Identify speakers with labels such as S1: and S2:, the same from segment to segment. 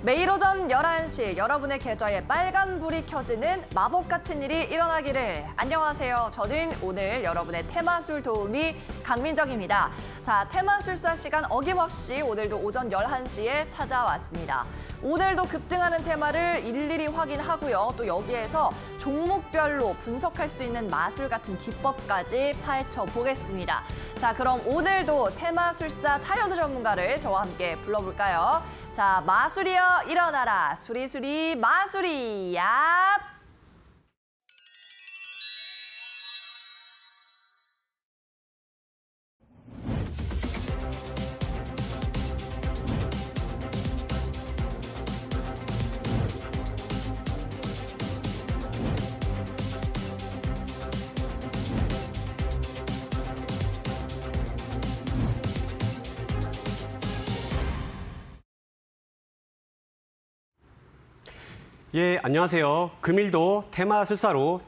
S1: 매일 오전 11시 여러분의 계좌에 빨간불이 켜지는 마법 같은 일이 일어나기를. 안녕하세요. 저는 오늘 여러분의 테마술 도우미 강민정입니다. 자, 테마술사 시간 어김없이 오늘도 오전 11시에 찾아왔습니다. 오늘도 급등하는 테마를 일일이 확인하고요. 또 여기에서 종목별로 분석할 수 있는 마술 같은 기법까지 파헤쳐 보겠습니다. 자, 그럼 오늘도 테마술사 차현우 전문가를 저와 함께 불러볼까요? 자, 마술이여 일어나라. 수리수리 마술이 얍!
S2: 예, 안녕하세요. 금일도 테마술사로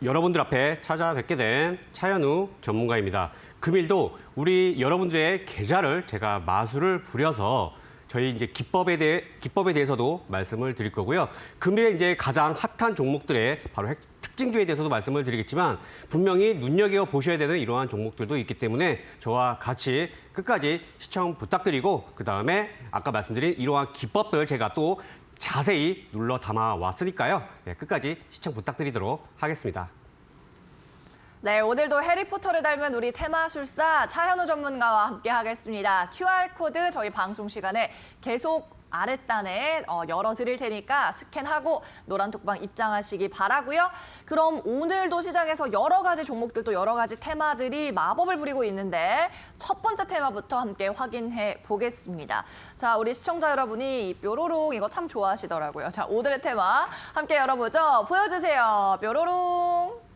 S2: 여러분들 앞에 찾아뵙게 된 차현우 전문가입니다. 금일도 우리 여러분들의 계좌를 제가 마술을 부려서 저희 이제 기법에 대해서도 말씀을 드릴 거고요. 금일에 이제 가장 핫한 종목들의 바로 특징주에 대해서도 말씀을 드리겠지만 분명히 눈여겨 보셔야 되는 이러한 종목들도 있기 때문에 저와 같이 끝까지 시청 부탁드리고 그다음에 아까 말씀드린 이러한 기법들 제가 또 자세히 눌러 담아 왔으니까요. 네, 끝까지 시청 부탁드리도록 하겠습니다.
S1: 네, 오늘도 해리포터를 닮은 우리 테마술사 차현우 전문가와 함께 하겠습니다. QR코드 저희 방송 시간에 계속 아랫단에 열어드릴 테니까 스캔하고 노란톡방 입장하시기 바라고요. 그럼 오늘도 시장에서 여러 가지 종목들도 여러 가지 테마들이 마법을 부리고 있는데 첫 번째 테마부터 함께 확인해 보겠습니다. 자, 우리 시청자 여러분이 뾰로롱 이거 참 좋아하시더라고요. 자, 오늘의 테마 함께 열어보죠. 보여주세요. 뾰로롱.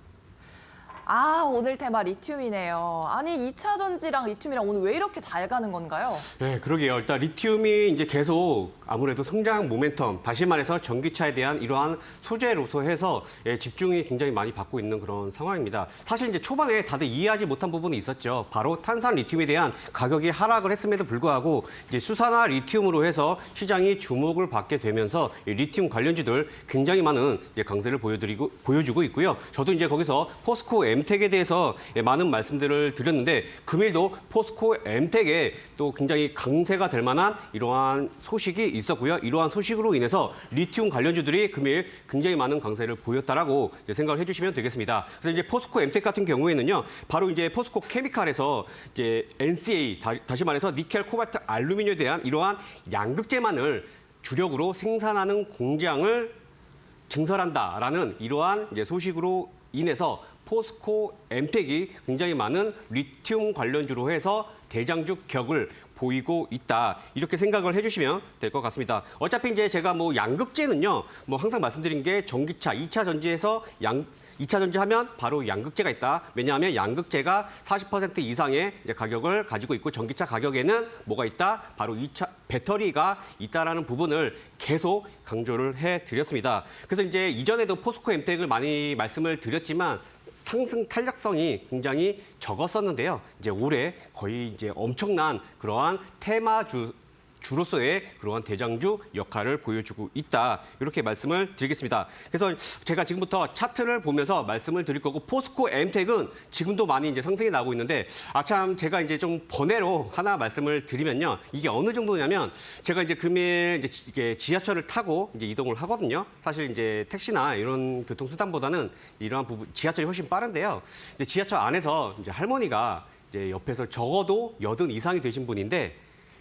S1: 아, 오늘 테마 리튬이네요. 아니, 2차 전지랑 리튬이랑 오늘 왜 이렇게 잘 가는 건가요?
S2: 네, 그러게요. 일단 리튬이 이제 계속 아무래도 성장 모멘텀, 다시 말해서 전기차에 대한 이러한 소재로서 해서 집중이 굉장히 많이 받고 있는 그런 상황입니다. 사실 이제 초반에 다들 이해하지 못한 부분이 있었죠. 바로 탄산 리튬에 대한 가격이 하락을 했음에도 불구하고 이제 수산화 리튬으로 해서 시장이 주목을 받게 되면서 리튬 관련주들 굉장히 많은 강세를 보여주고 있고요. 저도 이제 거기서 포스코 엠텍에 대해서 많은 말씀들을 드렸는데 금일도 포스코 엠텍에 또 굉장히 강세가 될 만한 이러한 소식이 있었고요. 이러한 소식으로 인해서 리튬 관련주들이 금일 굉장히 많은 강세를 보였다라고 생각을 해주시면 되겠습니다. 그래서 이제 포스코 엠텍 같은 경우에는요, 바로 이제 포스코 케미칼에서 이제 NCA 다시 말해서 니켈, 코발트, 알루미늄에 대한 이러한 양극재만을 주력으로 생산하는 공장을 증설한다라는 이러한 이제 소식으로 인해서 포스코 엠텍이 굉장히 많은 리튬 관련주로 해서 대장주 격을 보이고 있다. 이렇게 생각을 해주시면 될 것 같습니다. 어차피 이제 제가 뭐 양극재는요, 뭐 항상 말씀드린 게 전기차, 2차 전지에서 2차 전지 하면 바로 양극재가 있다. 왜냐하면 양극재가 40% 이상의 이제 가격을 가지고 있고 전기차 가격에는 뭐가 있다? 바로 2차 배터리가 있다라는 부분을 계속 강조를 해드렸습니다. 그래서 이제 이전에도 포스코 엠텍을 많이 말씀을 드렸지만 상승 탄력성이 굉장히 적었었는데요. 이제 올해 거의 이제 엄청난 그러한 테마주로서의 그러한 대장주 역할을 보여주고 있다. 이렇게 말씀을 드리겠습니다. 그래서 제가 지금부터 차트를 보면서 말씀을 드릴 거고 포스코 엠텍은 지금도 많이 이제 상승이 나오고 있는데 참 제가 이제 좀 번외로 하나 말씀을 드리면요. 이게 어느 정도냐면 제가 이제 금일 이제 지하철을 타고 이제 이동을 하거든요. 사실 이제 택시나 이런 교통수단보다는 이러한 부분 지하철이 훨씬 빠른데요. 이제 지하철 안에서 이제 할머니가 이제 옆에서 적어도 80 이상이 되신 분인데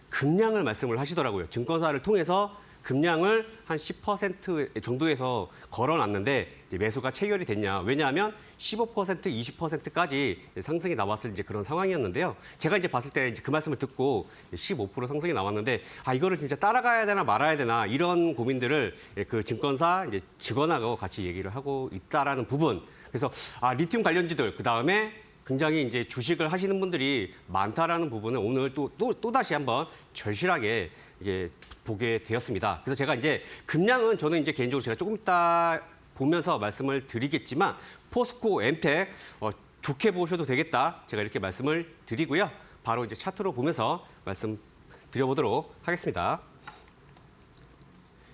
S2: 급량을 말씀을 하시더라고요. 증권사를 통해서 급량을 한 10% 정도에서 걸어놨는데 이제 매수가 체결이 됐냐. 왜냐하면 15%, 20%까지 상승이 나왔을 이제 그런 상황이었는데요. 제가 이제 봤을 때 이제 그 말씀을 듣고 15% 상승이 나왔는데 이거를 진짜 따라가야 되나 말아야 되나 이런 고민들을 그 증권사 이제 직원하고 같이 얘기를 하고 있다라는 부분. 그래서 리튬 관련주들 그다음에 굉장히 이제 주식을 하시는 분들이 많다라는 부분을 오늘 또 다시 한번 절실하게 이게 보게 되었습니다. 그래서 제가 이제 급량은 저는 이제 개인적으로 제가 조금 이따 보면서 말씀을 드리겠지만 포스코 엠텍 좋게 보셔도 되겠다. 제가 이렇게 말씀을 드리고요. 바로 이제 차트로 보면서 말씀 드려보도록 하겠습니다.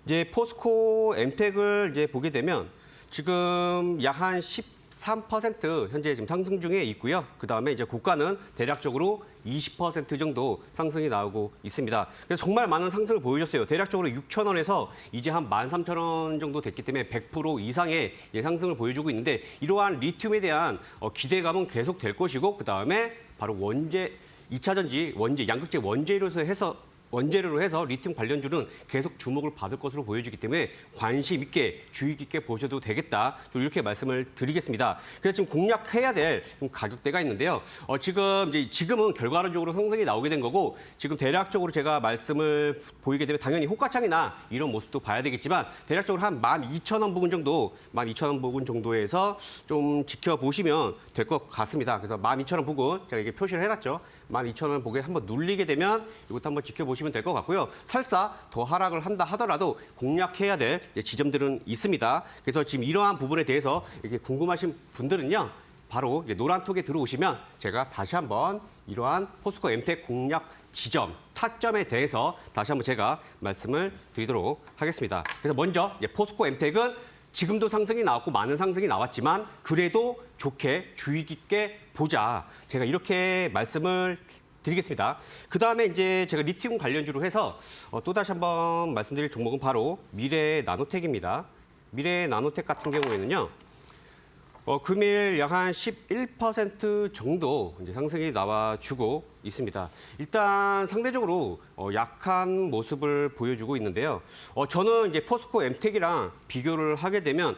S2: 이제 포스코 엠텍을 이제 보게 되면 지금 약 한 13% 현재 지금 상승 중에 있고요. 그 다음에 이제 고가는 대략적으로 20% 정도 상승이 나오고 있습니다. 그래서 정말 많은 상승을 보여줬어요. 대략적으로 6,000원에서 이제 한 13,000원 정도 됐기 때문에 100% 이상의 상승을 보여주고 있는데 이러한 리튬에 대한 기대감은 계속 될 것이고 그 다음에 바로 원재, 2차 전지, 원재, 양극재 원재료로 해서 리튬 관련주는 계속 주목을 받을 것으로 보여지기 때문에 관심 있게 주의 깊게 보셔도 되겠다. 좀 이렇게 말씀을 드리겠습니다. 그래서 지금 공략해야 될 가격대가 있는데요. 지금은 결과론적으로 상승이 나오게 된 거고 지금 대략적으로 제가 말씀을 보이게 되면 당연히 호가창이나 이런 모습도 봐야 되겠지만 대략적으로 한 12,000원 부근 정도, 12,000원 부근 정도에서 좀 지켜보시면 될 것 같습니다. 그래서 12,000원 부근 제가 이게 표시를 해놨죠. 12,000원 보게 한번 눌리게 되면 이것도 한번 지켜보시면 될 것 같고요. 설사 더 하락을 한다 하더라도 공략해야 될 지점들은 있습니다. 그래서 지금 이러한 부분에 대해서 이렇게 궁금하신 분들은요. 바로 노란톡에 들어오시면 제가 다시 한번 이러한 포스코 엠텍 공략 지점, 타점에 대해서 다시 한번 제가 말씀을 드리도록 하겠습니다. 그래서 먼저 포스코 엠텍은 지금도 상승이 나왔고 많은 상승이 나왔지만 그래도 좋게 주의 깊게 보자. 제가 이렇게 말씀을 드리겠습니다. 그 다음에 이제 제가 리튬 관련주로 해서 또 다시 한번 말씀드릴 종목은 바로 미래 나노텍입니다. 미래 나노텍 같은 경우에는요. 금일 약 한 11% 정도 이제 상승이 나와주고 있습니다. 일단 상대적으로 약한 모습을 보여주고 있는데요. 저는 이제 포스코 엠텍이랑 비교를 하게 되면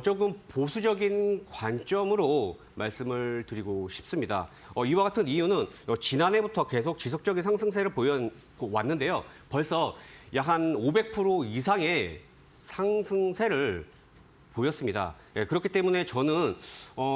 S2: 조금 보수적인 관점으로 말씀을 드리고 싶습니다. 이와 같은 이유는 지난해부터 계속 지속적인 상승세를 보여왔는데요. 벌써 약 한 500% 이상의 상승세를 보였습니다. 그렇기 때문에 저는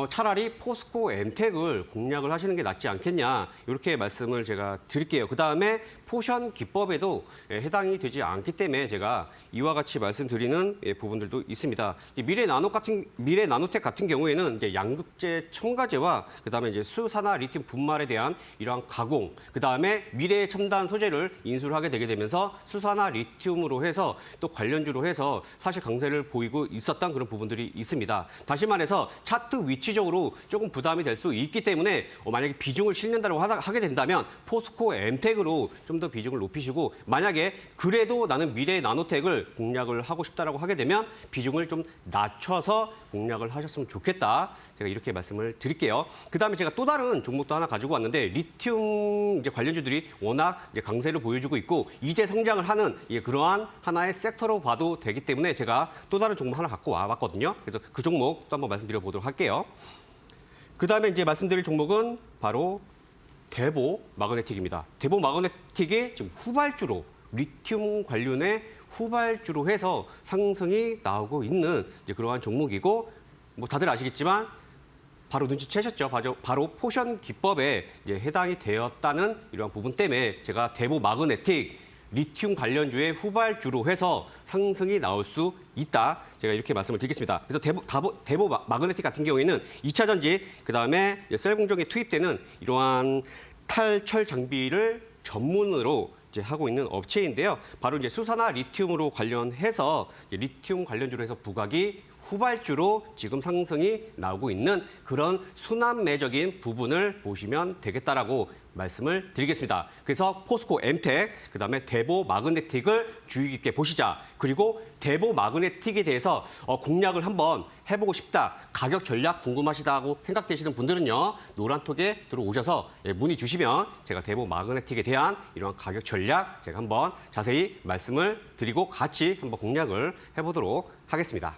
S2: 차라리 포스코 엠텍을 공략을 하시는 게 낫지 않겠냐 이렇게 말씀을 제가 드릴게요. 그 다음에 포션 기법에도 해당이 되지 않기 때문에 제가 이와 같이 말씀드리는 부분들도 있습니다. 미래 나노텍 같은 경우에는 이제 양극재 첨가제와 그 다음에 이제 수산화 리튬 분말에 대한 이러한 가공, 그 다음에 미래 첨단 소재를 인수를 하게 되게 되면서 수산화 리튬으로 해서 또 관련주로 해서 사실 강세를 보이고 있었던 그런 부분들이 있습니다. 다시 말해서 차트 위치적으로 조금 부담이 될 수 있기 때문에 만약에 비중을 실는다고 하게 된다면 포스코 엠텍으로 좀 더 비중을 높이시고 만약에 그래도 나는 미래 나노텍을 공략을 하고 싶다라고 하게 되면 비중을 좀 낮춰서 공략을 하셨으면 좋겠다. 제가 이렇게 말씀을 드릴게요. 그 다음에 제가 또 다른 종목도 하나 가지고 왔는데 리튬 관련주들이 워낙 강세를 보여주고 있고 이제 성장을 하는 그러한 하나의 섹터로 봐도 되기 때문에 제가 또 다른 종목 하나 갖고 와봤거든요. 그래서 그 종목 또 한번 말씀드려 보도록 할게요. 그 다음에 이제 말씀드릴 종목은 바로 대보 마그네틱입니다. 대보 마그네틱이 지금 후발주로 리튬 관련의 후발주로 해서 상승이 나오고 있는 그러한 종목이고 뭐 다들 아시겠지만 바로 눈치채셨죠. 바로 포션 기법에 해당이 되었다는 이러한 부분 때문에 제가 대보 마그네틱 리튬 관련주의 후발주로 해서 상승이 나올 수 있다. 제가 이렇게 말씀을 드리겠습니다. 그래서 대보 마그네틱 같은 경우에는 2차 전지, 그다음에 셀 공정에 투입되는 이러한 탈철 장비를 전문으로 하고 있는 업체인데요. 바로 이제 수산화 리튬으로 관련해서 리튬 관련주로 해서 부각이 후발주로 지금 상승이 나오고 있는 그런 순환매적인 부분을 보시면 되겠다라고 말씀을 드리겠습니다. 그래서 포스코 엠텍, 그다음에 대보 마그네틱을 주의 깊게 보시자. 그리고 대보 마그네틱에 대해서 공략을 한번 해보고 싶다. 가격 전략 궁금하시다고 생각되시는 분들은요. 노란톡에 들어오셔서 문의 주시면 제가 대보 마그네틱에 대한 이러한 가격 전략 제가 한번 자세히 말씀을 드리고 같이 한번 공략을 해보도록 하겠습니다.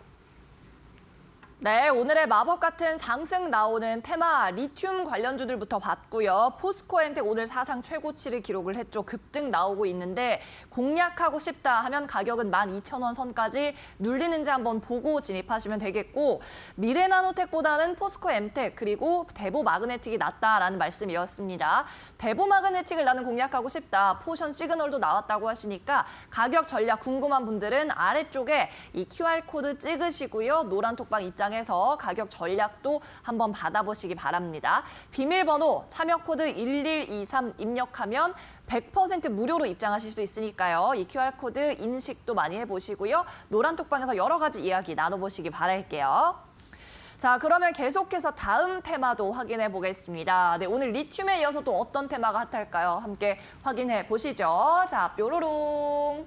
S1: 네, 오늘의 마법 같은 상승 나오는 테마 리튬 관련주들부터 봤고요. 포스코 엠텍 오늘 사상 최고치를 기록을 했죠. 급등 나오고 있는데 공략하고 싶다 하면 가격은 12,000원 선까지 눌리는지 한번 보고 진입하시면 되겠고 미래나노텍보다는 포스코 엠텍 그리고 대보 마그네틱이 낫다라는 말씀이었습니다. 대보 마그네틱을 나는 공략하고 싶다. 포션 시그널도 나왔다고 하시니까 가격 전략 궁금한 분들은 아래쪽에 이 QR코드 찍으시고요. 노란톡방 입장 입장해서 가격 전략도 한번 받아보시기 바랍니다. 비밀번호 참여 코드 1123 입력하면 100% 무료로 입장하실 수 있으니까요. 이 QR코드 인식도 많이 해보시고요. 노란톡방에서 여러 가지 이야기 나눠보시기 바랄게요. 자, 그러면 계속해서 다음 테마도 확인해 보겠습니다. 네, 오늘 리튬에 이어서 또 어떤 테마가 핫할까요? 함께 확인해 보시죠. 자, 뾰로롱.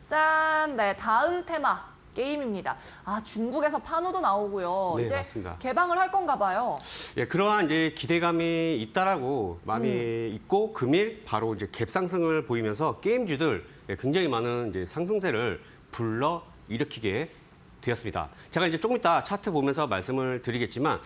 S1: 짠. 네, 다음 테마 게임입니다. 아, 중국에서 판호도 나오고요.
S2: 네,
S1: 이제
S2: 맞습니다.
S1: 개방을 할 건가 봐요.
S2: 예, 그러한 이제 기대감이 있다라고 많이 있고 금일 바로 이제 갭상승을 보이면서 게임주들 굉장히 많은 이제 상승세를 불러 일으키게 되었습니다. 제가 이제 조금 이따 차트 보면서 말씀을 드리겠지만,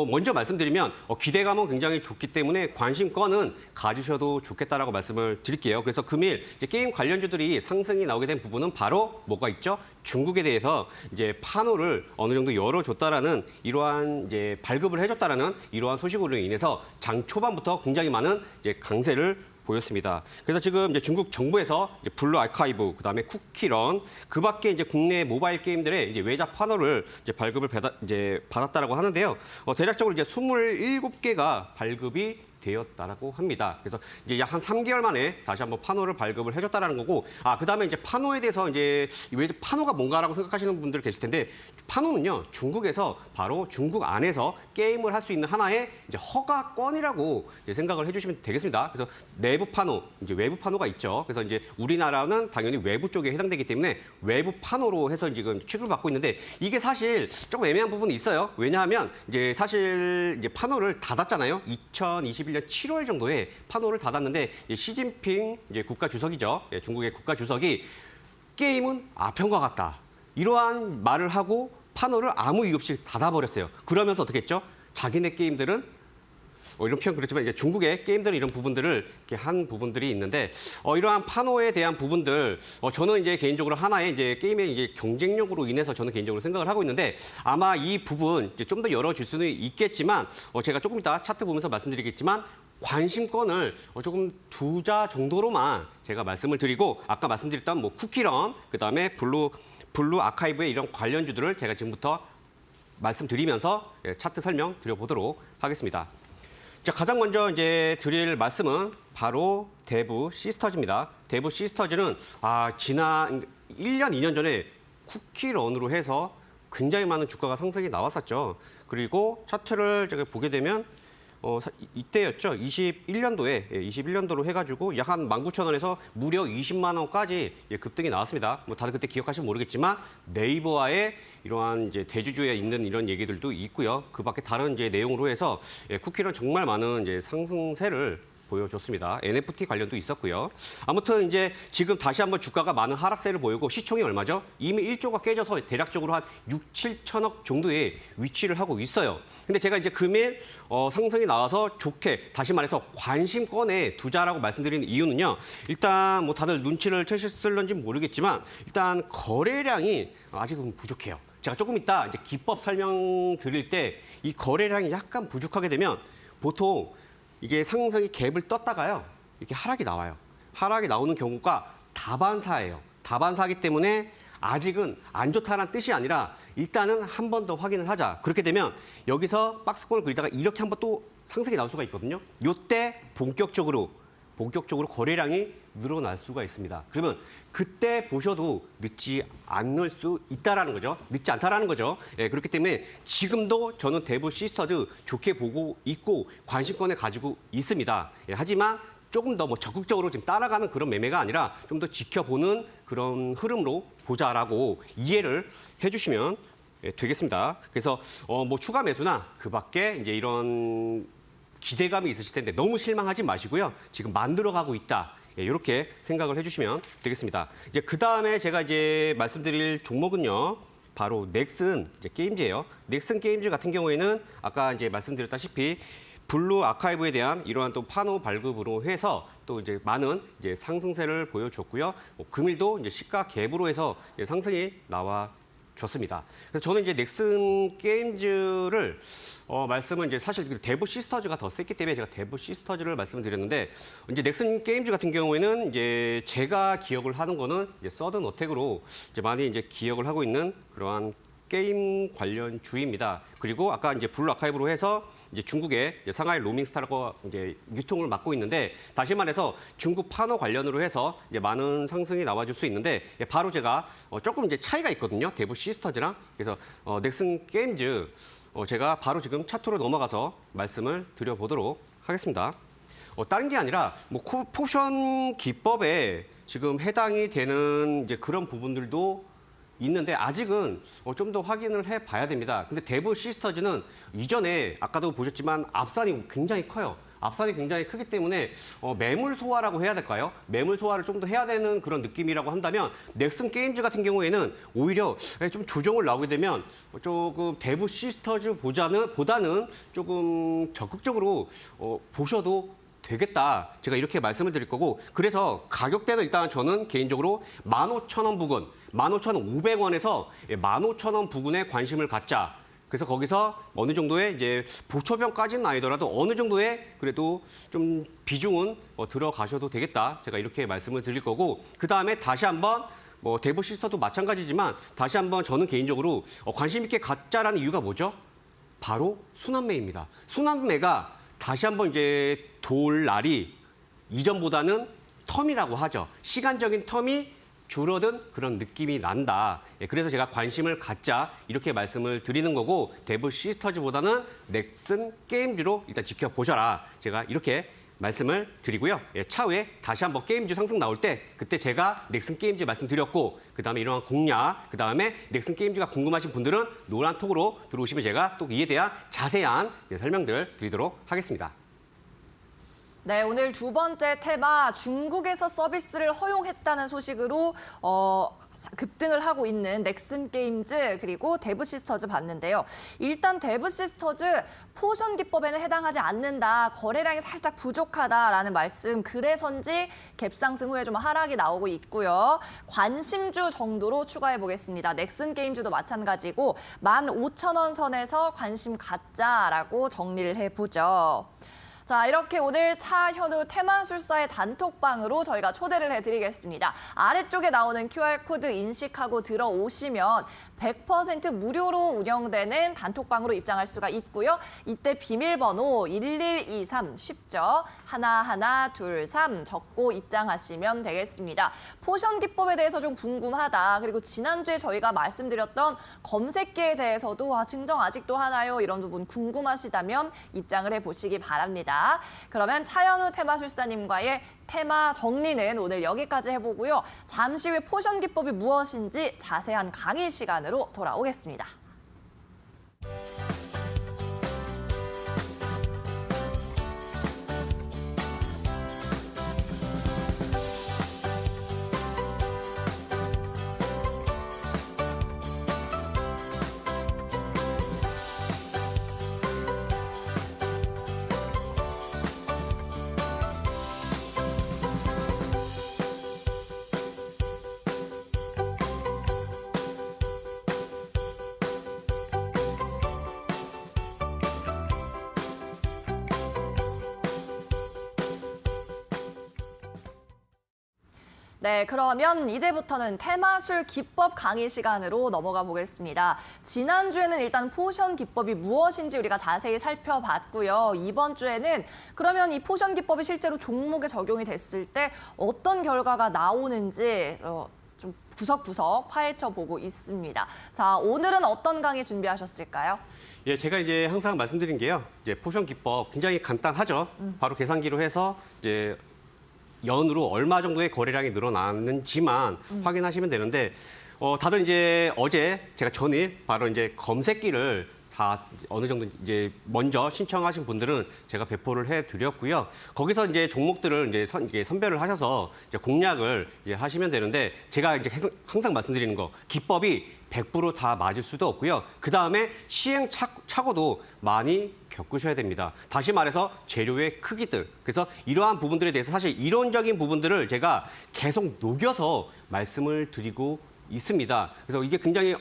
S2: 먼저 말씀드리면 기대감은 굉장히 좋기 때문에 관심권은 가지셔도 좋겠다라고 말씀을 드릴게요. 그래서 금일 이제 게임 관련주들이 상승이 나오게 된 부분은 바로 뭐가 있죠? 중국에 대해서 이제 판호를 어느 정도 열어줬다라는 이러한 이제 발급을 해줬다라는 이러한 소식으로 인해서 장 초반부터 굉장히 많은 이제 강세를 보였습니다. 그래서 지금 이제 중국 정부에서 이제 블루 아카이브, 그다음에 쿠키런, 그밖에 이제 국내 모바일 게임들의 이제 외작 판호를 이제 발급을 받았다라고 하는데요. 대략적으로 이제 27개가 발급이 되었다라고 합니다. 그래서 이제 약 한 3개월 만에 다시 한번 판호를 발급을 해줬다라는 거고, 그다음에 이제 판호에 대해서 이제 왜 판호가 뭔가라고 생각하시는 분들 계실 텐데, 판호는요 중국에서 바로 중국 안에서 게임을 할 수 있는 하나의 이제 허가권이라고 이제 생각을 해주시면 되겠습니다. 그래서 내부 판호, 이제 외부 판호가 있죠. 그래서 이제 우리나라는 당연히 외부 쪽에 해당되기 때문에 외부 판호로 해서 지금 취급을 받고 있는데 이게 사실 조금 애매한 부분이 있어요. 왜냐하면 이제 사실 이제 판호를 닫았잖아요. 2021년 7월 정도에 판호를 닫았는데 시진핑 이제 국가 주석이죠. 중국의 국가 주석이 게임은 아편과 같다. 이러한 말을 하고 판호를 아무 이유 없이 닫아버렸어요. 그러면서 어떻게 했죠? 자기네 게임들은 이런 표현 그렇지만 이제 중국의 게임들은 이런 부분들을 이렇게 한 부분들이 있는데 이러한 판호에 대한 부분들 저는 이제 개인적으로 하나의 이제 게임의 이제 경쟁력으로 인해서 저는 개인적으로 생각을 하고 있는데 아마 이 부분 이제 좀 더 열어줄 수는 있겠지만 제가 조금 이따 차트 보면서 말씀드리겠지만 관심권을 조금 두자 정도로만 제가 말씀을 드리고 아까 말씀드렸던 뭐 쿠키런 그다음에 블루 아카이브의 이런 관련주들을 제가 지금부터 말씀드리면서 차트 설명 드려보도록 하겠습니다. 자, 가장 먼저 이제 드릴 말씀은 바로 대부 시스터즈입니다. 대부 시스터즈는 지난 1년, 2년 전에 쿠키런으로 해서 굉장히 많은 주가가 상승이 나왔었죠. 그리고 차트를 제가 보게 되면 이때였죠. 21년도로 해가지고 약 한 19,000원에서 무려 20만 원까지 급등이 나왔습니다. 뭐 다들 그때 기억하시면 모르겠지만 네이버와의 이러한 이제 대주주에 있는 이런 얘기들도 있고요. 그밖에 다른 이제 내용으로 해서 쿠키는 정말 많은 이제 상승세를 보여줬습니다. NFT 관련도 있었고요. 아무튼 이제 지금 다시 한번 주가가 많은 하락세를 보이고 시총이 얼마죠? 이미 1조가 깨져서 대략적으로 한 6, 7천억 정도의 위치를 하고 있어요. 근데 제가 이제 금일 상승이 나와서 좋게 다시 말해서 관심권에 두자라고 말씀드리는 이유는요. 일단 뭐 다들 눈치를 채셨을런지 모르겠지만 일단 거래량이 아직은 부족해요. 제가 조금 이따 이제 기법 설명 드릴 때 이 거래량이 약간 부족하게 되면 보통 이게 상승이 갭을 떴다가요. 이렇게 하락이 나와요. 하락이 나오는 경우가 다반사예요. 다반사이기 때문에 아직은 안 좋다는 뜻이 아니라 일단은 한 번 더 확인을 하자. 그렇게 되면 여기서 박스권을 그리다가 이렇게 한번 또 상승이 나올 수가 있거든요. 이때 본격적으로 거래량이 늘어날 수가 있습니다. 그러면 그때 보셔도 늦지 않을 수 있다라는 거죠. 늦지 않다라는 거죠. 그렇기 때문에 지금도 저는 대부 시스터즈 좋게 보고 있고 관심권에 가지고 있습니다. 하지만 조금 더 뭐 적극적으로 지금 따라가는 그런 매매가 아니라 좀 더 지켜보는 그런 흐름으로 보자라고 이해를 해주시면 되겠습니다. 그래서 뭐 추가 매수나 그밖에 이제 이런 기대감이 있으실 텐데 너무 실망하지 마시고요. 지금 만들어가고 있다. 이렇게 생각을 해주시면 되겠습니다. 이제 그 다음에 제가 이제 말씀드릴 종목은요. 바로 넥슨 게임즈예요. 넥슨 게임즈 같은 경우에는 아까 이제 말씀드렸다시피 블루 아카이브에 대한 이러한 또 판호 발급으로 해서 또 이제 많은 이제 상승세를 보여줬고요. 금일도 이제 시가 갭으로 해서 이제 상승이 나와줬습니다. 그래서 저는 이제 넥슨 게임즈를 말씀은 이제 사실 대부 시스터즈가 더 셌기 때문에 제가 대부 시스터즈를 말씀드렸는데 이제 넥슨 게임즈 같은 경우에는 이제 제가 기억을 하는 거는 이제 서든 어택으로 이제 많이 이제 기억을 하고 있는 그러한 게임 관련 주입니다. 그리고 아까 이제 블루 아카이브로 해서 이제 중국의 이제 상하이 로밍스타가 이제 유통을 맡고 있는데, 다시 말해서 중국 판호 관련으로 해서 이제 많은 상승이 나와줄 수 있는데, 바로 제가 조금 이제 차이가 있거든요. 대부 시스터즈랑. 그래서 넥슨 게임즈 제가 바로 지금 차트로 넘어가서 말씀을 드려보도록 하겠습니다. 다른 게 아니라 뭐 포션 기법에 지금 해당이 되는 이제 그런 부분들도 있는데, 아직은 좀 더 확인을 해봐야 됩니다. 근데 대부 시스터즈는 이전에 아까도 보셨지만 앞산이 굉장히 커요. 앞산이 굉장히 크기 때문에 매물 소화라고 해야 될까요? 매물 소화를 좀 더 해야 되는 그런 느낌이라고 한다면, 넥슨 게임즈 같은 경우에는 오히려 좀 조정을 나오게 되면 조금 대부 시스터즈보다는 조금 적극적으로 보셔도 되겠다. 제가 이렇게 말씀을 드릴 거고, 그래서 가격대는 일단 저는 개인적으로 15,000원 부근, 15,500원에서 15,000원 부근에 관심을 갖자. 그래서 거기서 어느 정도의 이제 보초병까지는 아니더라도 어느 정도의 그래도 좀 비중은 들어가셔도 되겠다. 제가 이렇게 말씀을 드릴 거고, 그 다음에 다시 한번 뭐 대부 시스터도 마찬가지지만 다시 한번 저는 개인적으로 관심 있게 갖자라는 이유가 뭐죠? 바로 순환매입니다. 순환매가 다시 한번 이제 돌 날이 이전보다는 텀이라고 하죠. 시간적인 텀이 줄어든 그런 느낌이 난다. 그래서 제가 관심을 갖자 이렇게 말씀을 드리는 거고, 대부 시스터즈보다는 넥슨 게임즈로 일단 지켜보셔라. 제가 이렇게 말씀을 드리고요. 차후에 다시 한번 게임즈 상승 나올 때 그때 제가 넥슨 게임즈 말씀드렸고, 그다음에 이러한 공략, 그다음에 넥슨 게임즈가 궁금하신 분들은 노란 톡으로 들어오시면 제가 또 이에 대한 자세한 설명들 드리도록 하겠습니다.
S1: 네, 오늘 두 번째 테마, 중국에서 서비스를 허용했다는 소식으로 급등을 하고 있는 넥슨 게임즈 그리고 데브 시스터즈 봤는데요. 일단 데브 시스터즈 포션 기법에는 해당하지 않는다. 거래량이 살짝 부족하다라는 말씀. 그래서인지 갭상승 후에 좀 하락이 나오고 있고요. 관심주 정도로 추가해 보겠습니다. 넥슨 게임즈도 마찬가지고 15,000원 선에서 관심 갖자라고 정리를 해보죠. 자, 이렇게 오늘 차현우 테마술사의 단톡방으로 저희가 초대를 해드리겠습니다. 아래쪽에 나오는 QR코드 인식하고 들어오시면 100% 무료로 운영되는 단톡방으로 입장할 수가 있고요. 이때 비밀번호 1123 쉽죠? 1123 적고 입장하시면 되겠습니다. 포션 기법에 대해서 좀 궁금하다. 그리고 지난주에 저희가 말씀드렸던 검색기에 대해서도 증정 아직도 하나요? 이런 부분 궁금하시다면 입장을 해보시기 바랍니다. 그러면 차현우 테마술사님과의 테마 정리는 오늘 여기까지 해보고요. 잠시 후에 포션 기법이 무엇인지 자세한 강의 시간으로 돌아오겠습니다. 네, 그러면 이제부터는 테마술 기법 강의 시간으로 넘어가 보겠습니다. 지난주에는 일단 포션 기법이 무엇인지 우리가 자세히 살펴봤고요. 이번 주에는 그러면 이 포션 기법이 실제로 종목에 적용이 됐을 때 어떤 결과가 나오는지 좀 구석구석 파헤쳐 보고 있습니다. 자, 오늘은 어떤 강의 준비하셨을까요?
S2: 예, 제가 이제 항상 말씀드린 게요. 이제 포션 기법 굉장히 간단하죠. 바로 계산기로 해서 이제 연으로 얼마 정도의 거래량이 늘어났는지만 확인하시면 되는데, 다들 이제 어제 제가 전일 바로 이제 검색기를 다 어느 정도 이제 먼저 신청하신 분들은 제가 배포를 해드렸고요. 거기서 이제 종목들을 이제 선별을 하셔서 이제 공략을 이제 하시면 되는데, 제가 이제 항상 말씀드리는 거, 기법이 100% 다 맞을 수도 없고요. 그 다음에 시행착오도 많이 겪으셔야 됩니다. 다시 말해서 재료의 크기들. 그래서 이러한 부분들에 대해서 사실 이론적인 부분들을 제가 계속 녹여서 말씀을 드리고 있습니다. 그래서 이게 굉장히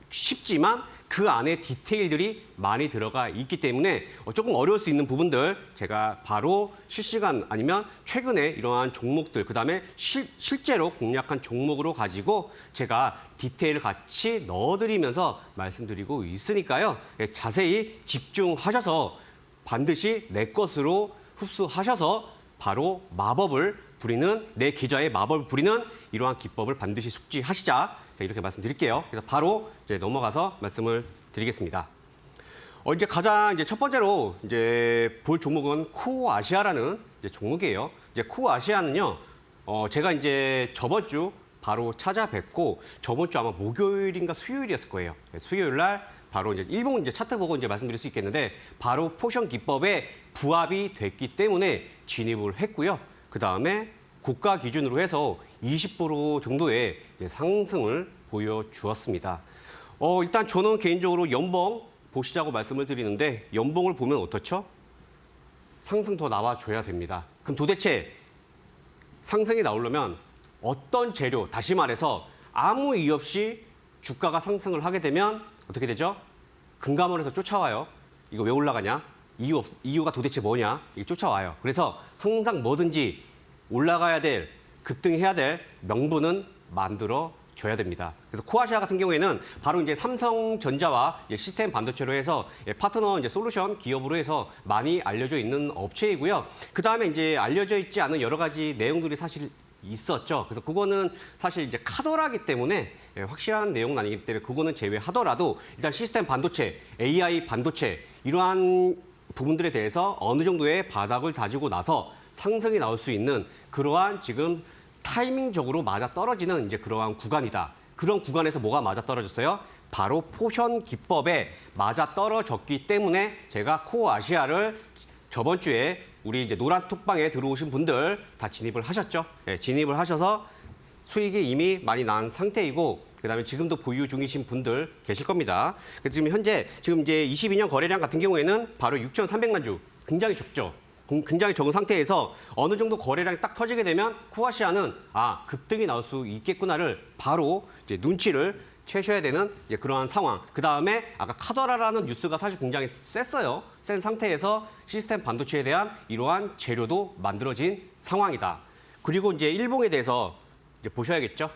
S2: 쉽지만 그 안에 디테일들이 많이 들어가 있기 때문에 조금 어려울 수 있는 부분들 제가 바로 실시간 아니면 최근에 이러한 종목들 그다음에 실제로 공략한 종목으로 가지고 제가 디테일을 같이 넣어드리면서 말씀드리고 있으니까요. 예, 자세히 집중하셔서 반드시 내 것으로 흡수하셔서 바로 마법을 부리는 내 계좌에 마법을 부리는 이러한 기법을 반드시 숙지하시자. 이렇게 말씀드릴게요. 그래서 바로 이제 넘어가서 말씀을 드리겠습니다. 이제 가장 이제 첫 번째로 이제 볼 종목은 코아시아라는 이제 종목이에요. 이제 코아시아는요, 제가 이제 저번 주 바로 찾아뵙고 저번 주 아마 목요일인가 수요일이었을 거예요. 수요일 날 바로 이제 일본 이제 차트 보고 이제 말씀드릴 수 있겠는데 바로 포션 기법에 부합이 됐기 때문에 진입을 했고요. 그 다음에 고가 기준으로 해서 20% 정도의 이제 상승을 보여주었습니다. 일단 저는 개인적으로 연봉 보시자고 말씀을 드리는데 연봉을 보면 어떻죠? 상승 더 나와줘야 됩니다. 그럼 도대체 상승이 나오려면 어떤 재료, 다시 말해서 아무 이유 없이 주가가 상승을 하게 되면 어떻게 되죠? 금감원에서 쫓아와요. 이거 왜 올라가냐? 이유가 도대체 뭐냐? 이게 쫓아와요. 그래서 항상 뭐든지 올라가야 될, 급등해야 될 명분은 만들어 줘야 됩니다. 그래서 코아시아 같은 경우에는 바로 이제 삼성전자와 이제 시스템 반도체로 해서 파트너 이제 솔루션 기업으로 해서 많이 알려져 있는 업체이고요. 그 다음에 이제 알려져 있지 않은 여러 가지 내용들이 사실 있었죠. 그래서 그거는 사실 이제 카더라기 때문에 확실한 내용은 아니기 때문에 그거는 제외하더라도 일단 시스템 반도체, AI 반도체 이러한 부분들에 대해서 어느 정도의 바닥을 다지고 나서 상승이 나올 수 있는 그러한 지금 타이밍적으로 맞아 떨어지는 이제 그러한 구간이다. 그런 구간에서 뭐가 맞아 떨어졌어요? 바로 포션 기법에 맞아 떨어졌기 때문에 제가 코아시아를 저번 주에 우리 이제 노란 톡방에 들어오신 분들 다 진입을 하셨죠. 네, 진입을 하셔서 수익이 이미 많이 난 상태이고 그다음에 지금도 보유 중이신 분들 계실 겁니다. 그래서 지금 현재 지금 이제 22년 거래량 같은 경우에는 바로 6,300만 주 굉장히 적죠. 굉장히 적은 상태에서 어느 정도 거래량이 딱 터지게 되면 코아시아는 급등이 나올 수 있겠구나를 바로 이제 눈치를 채셔야 되는 이제 그러한 상황. 그 다음에 아까 카더라라는 뉴스가 사실 굉장히 셌어요. 센 상태에서 시스템 반도체에 대한 이러한 재료도 만들어진 상황이다. 그리고 이제 일봉에 대해서 이제 보셔야겠죠.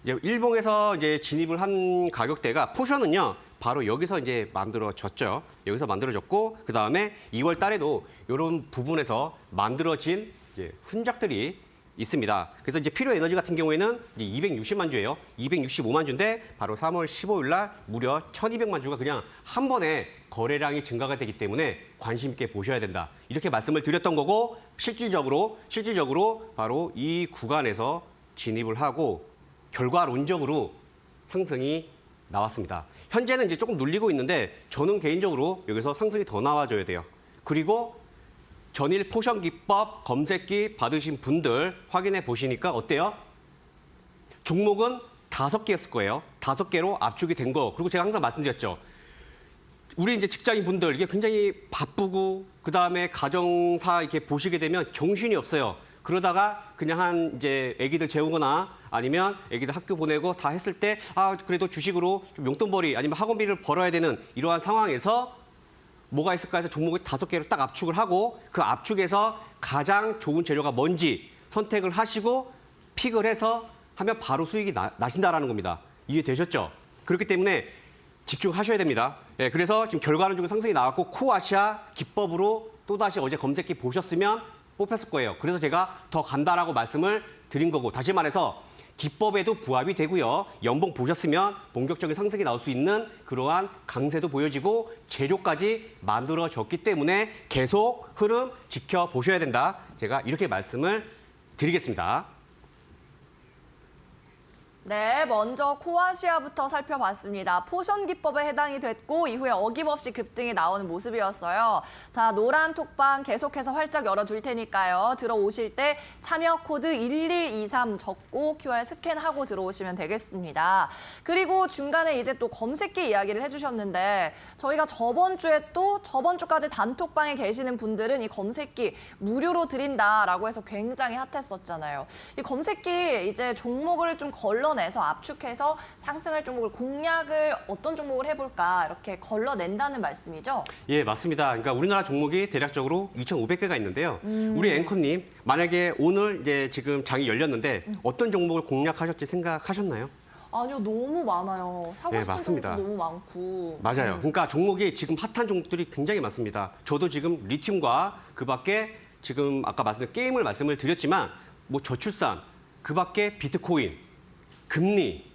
S2: 이제 일봉에서 이제 진입을 한 가격대가 포션은요. 바로 여기서 이제 만들어졌죠. 여기서 만들어졌고 그 다음에 2월 달에도 이런 부분에서 만들어진 이제 흔적들이 있습니다. 그래서 이제 필요 에너지 같은 경우에는 이제 260만 주예요. 265만 주인데 바로 3월 15일 날 무려 1,200만 주가 그냥 한 번에 거래량이 증가가 되기 때문에 관심 있게 보셔야 된다. 이렇게 말씀을 드렸던 거고 실질적으로 바로 이 구간에서 진입을 하고 결과론적으로 상승이 나왔습니다. 현재는 이제 조금 눌리고 있는데 저는 개인적으로 여기서 상승이 더 나와줘야 돼요. 그리고 전일 포션 기법 검색기 받으신 분들 확인해 보시니까 어때요? 종목은 5개였을 거예요. 5개로 압축이 된 거. 그리고 제가 항상 말씀드렸죠. 우리 이제 직장인 분들 이게 굉장히 바쁘고 그 다음에 가정사 이렇게 보시게 되면 정신이 없어요. 그러다가 그냥 이제 아기들 재우거나 아니면 아기들 학교 보내고 다 했을 때 그래도 주식으로 좀 용돈벌이 아니면 학원비를 벌어야 되는 이러한 상황에서 뭐가 있을까 해서 종목을 5개로 딱 압축을 하고 그 압축에서 가장 좋은 재료가 뭔지 선택을 하시고 픽을 해서 하면 바로 수익이 나신다라는 겁니다. 이해되셨죠? 그렇기 때문에 집중하셔야 됩니다. 네, 그래서 지금 결과론적으로 상승이 나왔고 코아시아 기법으로 또다시 어제 검색기 보셨으면 뽑혔을 거예요. 그래서 제가 더 간다라고 말씀을 드린 거고 다시 말해서 기법에도 부합이 되고요. 연봉 보셨으면 본격적인 상승이 나올 수 있는 그러한 강세도 보여지고 재료까지 만들어졌기 때문에 계속 흐름 지켜보셔야 된다. 제가 이렇게 말씀을 드리겠습니다.
S1: 네, 먼저 코아시아부터 살펴봤습니다. 포션 기법에 해당이 됐고 이후에 어김없이 급등이 나오는 모습이었어요. 자, 노란 톡방 계속해서 활짝 열어둘 테니까요. 들어오실 때 참여 코드 1123 적고 QR 스캔하고 들어오시면 되겠습니다. 그리고 중간에 이제 또 검색기 이야기를 해주셨는데 저희가 저번 주까지 단톡방에 계시는 분들은 이 검색기 무료로 드린다라고 해서 굉장히 핫했었잖아요. 이 검색기 이제 종목을 좀 걸러 걸러내서 압축해서 상승할 종목을 공략을 어떤 종목을 해볼까 이렇게 걸러낸다는 말씀이죠?
S2: 예, 맞습니다. 그러니까 우리나라 종목이 대략적으로 2,500개가 있는데요. 우리 앵커님, 만약에 오늘 이제 지금 장이 열렸는데 어떤 종목을 공략하셨지 생각하셨나요?
S1: 아니요, 너무 많아요. 사고
S2: 네,
S1: 싶은
S2: 맞습니다.
S1: 종목도 너무 많고.
S2: 맞아요. 그러니까 종목이 지금 핫한 종목들이 굉장히 많습니다. 저도 지금 리튬과 그 밖에 지금 아까 말씀드린 게임을 말씀을 드렸지만 뭐 저출산, 그 밖에 비트코인, 금리,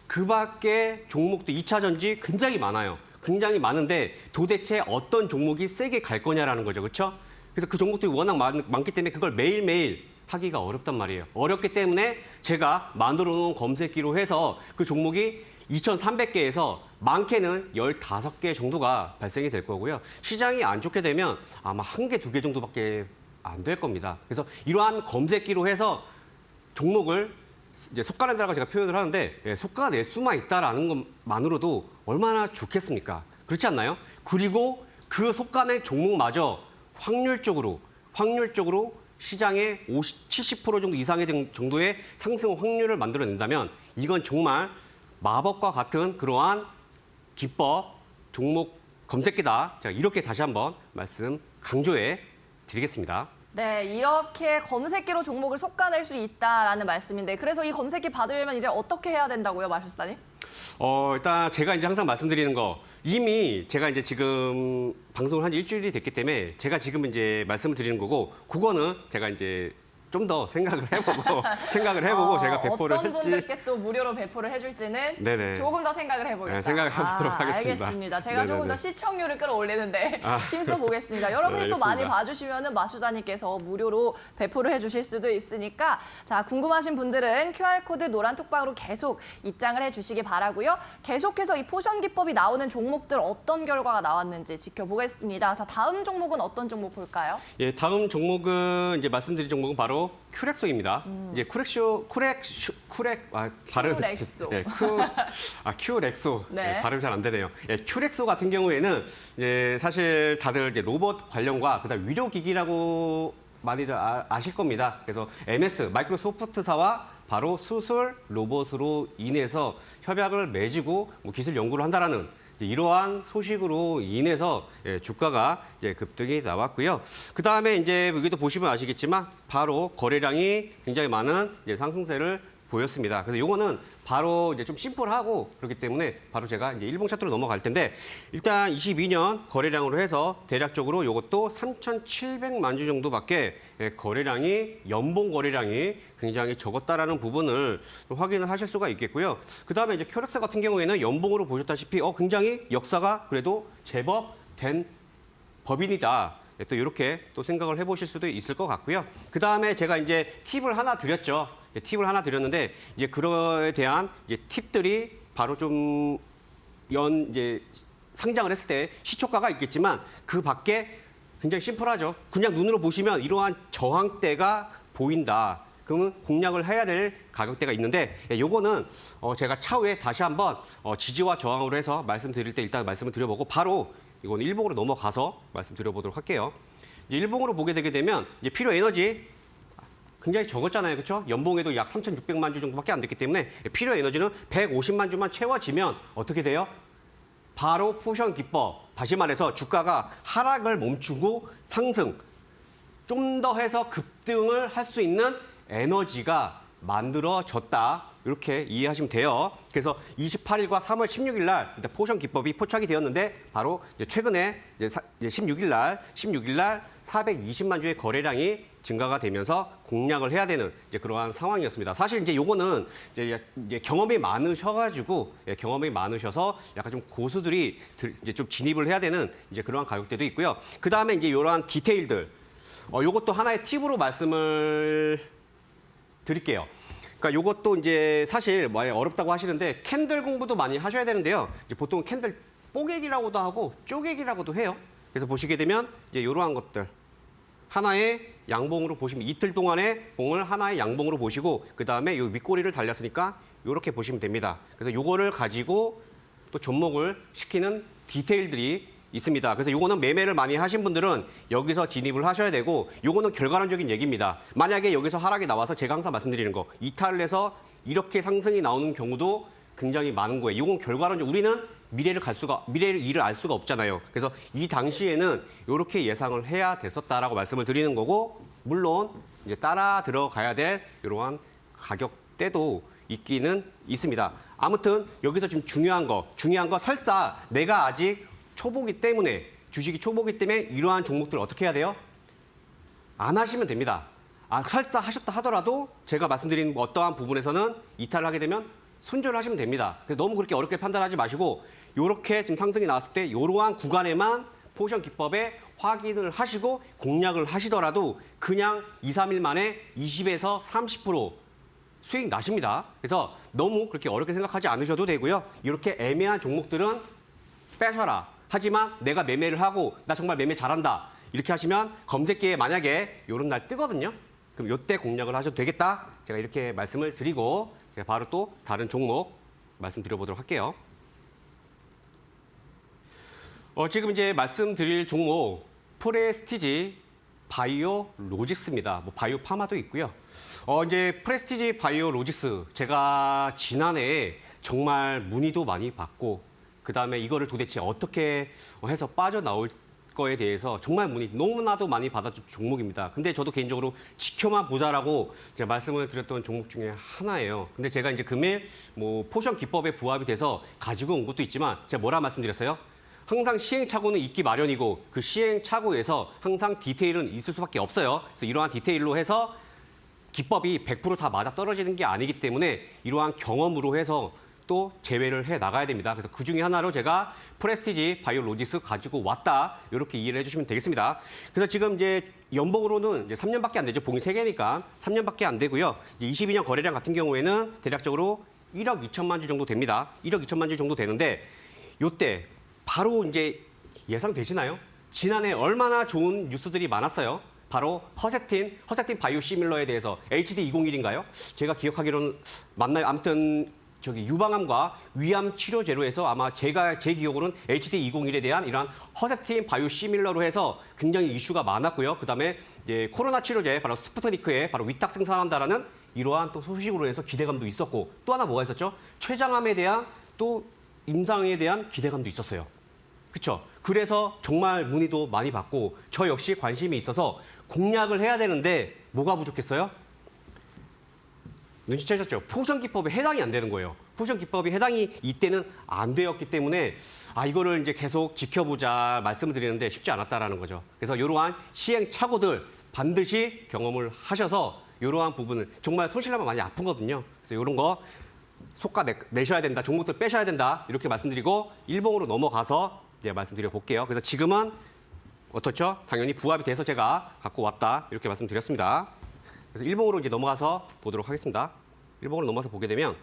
S2: 그 밖에 종목도 2차 전지 굉장히 많아요. 굉장히 많은데 도대체 어떤 종목이 세게 갈 거냐라는 거죠. 그렇죠? 그래서 그 종목들이 워낙 많기 때문에 그걸 매일매일 하기가 어렵단 말이에요. 어렵기 때문에 제가 만들어 놓은 검색기로 해서 그 종목이 2,300개에서 많게는 15개 정도가 발생이 될 거고요. 시장이 안 좋게 되면 아마 1개, 2개 정도밖에 안 될 겁니다. 그래서 이러한 검색기로 해서 종목을 이제 속가낸다라고 제가 표현을 하는데 속가낼 수만 있다라는 것만으로도 얼마나 좋겠습니까? 그렇지 않나요? 그리고 그 속가낸 종목마저 확률적으로 시장의 70% 정도 이상의 정도의 상승 확률을 만들어낸다면 이건 정말 마법과 같은 그러한 기법, 종목 검색기다. 제가 이렇게 다시 한번 말씀 강조해 드리겠습니다.
S1: 네, 이렇게 검색기로 종목을 솎아낼 수 있다라는 말씀인데 그래서 이 검색기 받으려면 이제 어떻게 해야 된다고요, 마술사님?
S2: 일단 제가 이제 항상 말씀드리는 거 이미 제가 이제 지금 방송을 한 일주일이 됐기 때문에 제가 지금 이제 말씀을 드리는 거고 그거는 제가 이제 좀 더 생각을 해보고 제가 배포를
S1: 어떤
S2: 할지
S1: 분들께 또 무료로 배포를 해줄지는
S2: 네네.
S1: 조금 더 생각을 해보겠다.
S2: 네, 생각을 해보도록 하겠습니다.
S1: 알겠습니다. 제가 조금 더
S2: 네네네.
S1: 시청률을 끌어올리는데 힘써 보겠습니다. 여러분이 또 많이
S2: 알겠습니다.
S1: 봐주시면은 마수사님께서 무료로 배포를 해주실 수도 있으니까 자 궁금하신 분들은 QR 코드 노란 톡방으로 계속 입장을 해주시기 바라고요. 계속해서 이 포션 기법이 나오는 종목들 어떤 결과가 나왔는지 지켜보겠습니다. 자 다음 종목은 어떤 종목 볼까요?
S2: 예, 다음 종목은 이제 말씀드린 종목은 바로 큐렉소입니다. 이제
S1: 큐렉소.
S2: 큐렉소.
S1: 네.
S2: 예, 발음이 잘 안 되네요. 예, 큐렉소 같은 경우에는 사실 다들 이제 로봇 관련과 그다음 의료기기라고 많이들 아실 겁니다. 그래서 MS 마이크로소프트사와 바로 수술 로봇으로 인해서 협약을 맺고 뭐 기술 연구를 한다라는 이러한 소식으로 인해서 주가가 급등이 나왔고요. 그 다음에 이제 여기도 보시면 아시겠지만 바로 거래량이 굉장히 많은 상승세를 보였습니다. 그래서 이거는 바로 이제 좀 심플하고 그렇기 때문에 바로 제가 이제 일봉 차트로 넘어갈 텐데 일단 22년 거래량으로 해서 대략적으로 이것도 3,700만 주 정도밖에 거래량이 연봉 거래량이 굉장히 적었다라는 부분을 확인을 하실 수가 있겠고요. 그 다음에 이제 큐렉스 같은 경우에는 연봉으로 보셨다시피 굉장히 역사가 그래도 제법 된 법인이다. 또 이렇게 또 생각을 해보실 수도 있을 것 같고요. 그 다음에 제가 이제 팁을 하나 드렸죠. 팁을 하나 드렸는데 이제 그거에 대한 이제 팁들이 바로 좀 이제 상장을 했을 때 시초가가 있겠지만 그 밖에 굉장히 심플하죠. 그냥 눈으로 보시면 이러한 저항대가 보인다. 그러면 공략을 해야 될 가격대가 있는데 요거는 제가 차후에 다시 한번 지지와 저항으로 해서 말씀드릴 때 일단 말씀을 드려보고 바로 이건 일봉으로 넘어가서 말씀드려보도록 할게요. 이제 일봉으로 보게 되게 되면 이제 필요 에너지 굉장히 적었잖아요. 그렇죠? 연봉에도 약 3,600만 주 정도밖에 안 됐기 때문에 필요 에너지는 150만 주만 채워지면 어떻게 돼요? 바로 포션 기법. 다시 말해서 주가가 하락을 멈추고 상승, 좀 더 해서 급등을 할 수 있는 에너지가 만들어졌다. 이렇게 이해하시면 돼요. 그래서 28일과 3월 16일 날 일단 포션 기법이 포착이 되었는데 바로 이제 최근에 이제 16일 날 420만 주의 거래량이 증가가 되면서 공략을 해야 되는 이제 그러한 상황이었습니다. 사실 이제 요거는 이제 경험이 많으셔가지고 경험이 많으셔서 약간 좀 고수들이 이제 좀 진입을 해야 되는 이제 그러한 가격대도 있고요. 그 다음에 이제 이러한 디테일들 요것도 하나의 팁으로 말씀을 드릴게요. 그러니까 이것도 이제 사실 많이 어렵다고 하시는데 캔들 공부도 많이 하셔야 되는데요. 이제 보통 캔들 뽀개기라고도 하고 쪼개기라고도 해요. 그래서 보시게 되면 이제 이러한 것들 하나의 양봉으로 보시면 이틀 동안의 봉을 하나의 양봉으로 보시고 그 다음에 이 윗꼬리를 달렸으니까 이렇게 보시면 됩니다. 그래서 이거를 가지고 또 접목을 시키는 디테일들이 있습니다. 그래서 요거는 매매를 많이 하신 분들은 여기서 진입을 하셔야 되고 요거는 결과론적인 얘기입니다. 만약에 여기서 하락이 나와서 제가 항상 말씀드리는 거 이탈을 해서 이렇게 상승이 나오는 경우도 굉장히 많은 거예요. 이건 결과론적으로 우리는 미래를 일을 알 수가 없잖아요. 그래서 이 당시에는 이렇게 예상을 해야 됐었다라고 말씀을 드리는 거고, 물론 이제 따라 들어가야 될 이러한 가격대도 있기는 있습니다. 아무튼 여기서 지금 중요한 거 설사 내가 아직 초보기 때문에 주식이 초보기 때문에 이러한 종목들을 어떻게 해야 돼요? 안 하시면 됩니다. 설사 하셨다 하더라도 제가 말씀드린 어떠한 부분에서는 이탈을 하게 되면 손절을 하시면 됩니다. 그래서 너무 그렇게 어렵게 판단하지 마시고 이렇게 지금 상승이 나왔을 때 이러한 구간에만 포지션 기법에 확인을 하시고 공략을 하시더라도 그냥 2, 3일 만에 20에서 30% 수익 나십니다. 그래서 너무 그렇게 어렵게 생각하지 않으셔도 되고요. 이렇게 애매한 종목들은 빼셔라. 하지만 내가 매매를 하고 나 정말 매매 잘한다. 이렇게 하시면 검색기에 만약에 이런 날 뜨거든요. 그럼 이때 공략을 하셔도 되겠다. 제가 이렇게 말씀을 드리고 제가 바로 또 다른 종목 말씀드려보도록 할게요. 지금 이제 말씀드릴 종목 프레스티지 바이오 로직스입니다. 뭐 바이오 파마도 있고요. 이제 프레스티지 바이오 로직스 제가 지난해에 정말 문의도 많이 받고 그다음에 이거를 도대체 어떻게 해서 빠져나올 거에 대해서 정말 문의 너무나도 많이 받았던 종목입니다. 근데 저도 개인적으로 지켜만 보자라고 제가 말씀을 드렸던 종목 중에 하나예요. 근데 제가 이제 금일 뭐 포션 기법에 부합이 돼서 가지고 온 것도 있지만 제가 뭐라 말씀드렸어요? 항상 시행착오는 있기 마련이고 그 시행착오에서 항상 디테일은 있을 수밖에 없어요. 그래서 이러한 디테일로 해서 기법이 100% 다 맞아 떨어지는 게 아니기 때문에 이러한 경험으로 해서 또 제외를 해 나가야 됩니다. 그래서 그 중에 하나로 제가 프레스티지 바이오 로직스 가지고 왔다. 이렇게 이해를 해주시면 되겠습니다. 그래서 지금 이제 연봉으로는 이제 3년밖에 안 되죠. 봉이 3개니까 3년밖에 안 되고요. 이제 22년 거래량 같은 경우에는 대략적으로 1억 2천만 주 정도 됩니다. 1억 2천만 주 정도 되는데 요때 바로 이제 예상되시나요? 지난해 얼마나 좋은 뉴스들이 많았어요. 바로 허세틴 바이오 시밀러에 대해서 HD201인가요? 제가 기억하기로는 맞나요? 아무튼 유방암과 위암 치료제로 해서 아마 제 기억으로는 HD201에 대한 이러한 허세틴 바이오 시밀러로 해서 굉장히 이슈가 많았고요. 그다음에 이제 코로나 치료제 바로 스푸트니크에 바로 위탁 생산한다라는 이러한 또 소식으로 해서 기대감도 있었고 또 하나 뭐가 있었죠? 췌장암에 대한 또 임상에 대한 기대감도 있었어요. 그렇죠? 그래서 정말 문의도 많이 받고 저 역시 관심이 있어서 공략을 해야 되는데 뭐가 부족했어요? 눈치채셨죠? 포션 기법에 해당이 안 되는 거예요. 포션 기법이 해당이 이때는 안 되었기 때문에 이거를 이제 계속 지켜보자 말씀을 드리는데 쉽지 않았다라는 거죠. 그래서 이러한 시행착오들 반드시 경험을 하셔서 이러한 부분을 정말 손실나면 많이 아프거든요. 그래서 이런 거 속가 내셔야 된다, 종목들 빼셔야 된다 이렇게 말씀드리고 일봉으로 넘어가서 이제 말씀드려 볼게요. 그래서 지금은 어떻죠? 당연히 부합이 돼서 제가 갖고 왔다 이렇게 말씀드렸습니다. 그래서 일봉으로 이제 넘어가서 보도록 하겠습니다. 일봉으로 넘어가서 보게 되면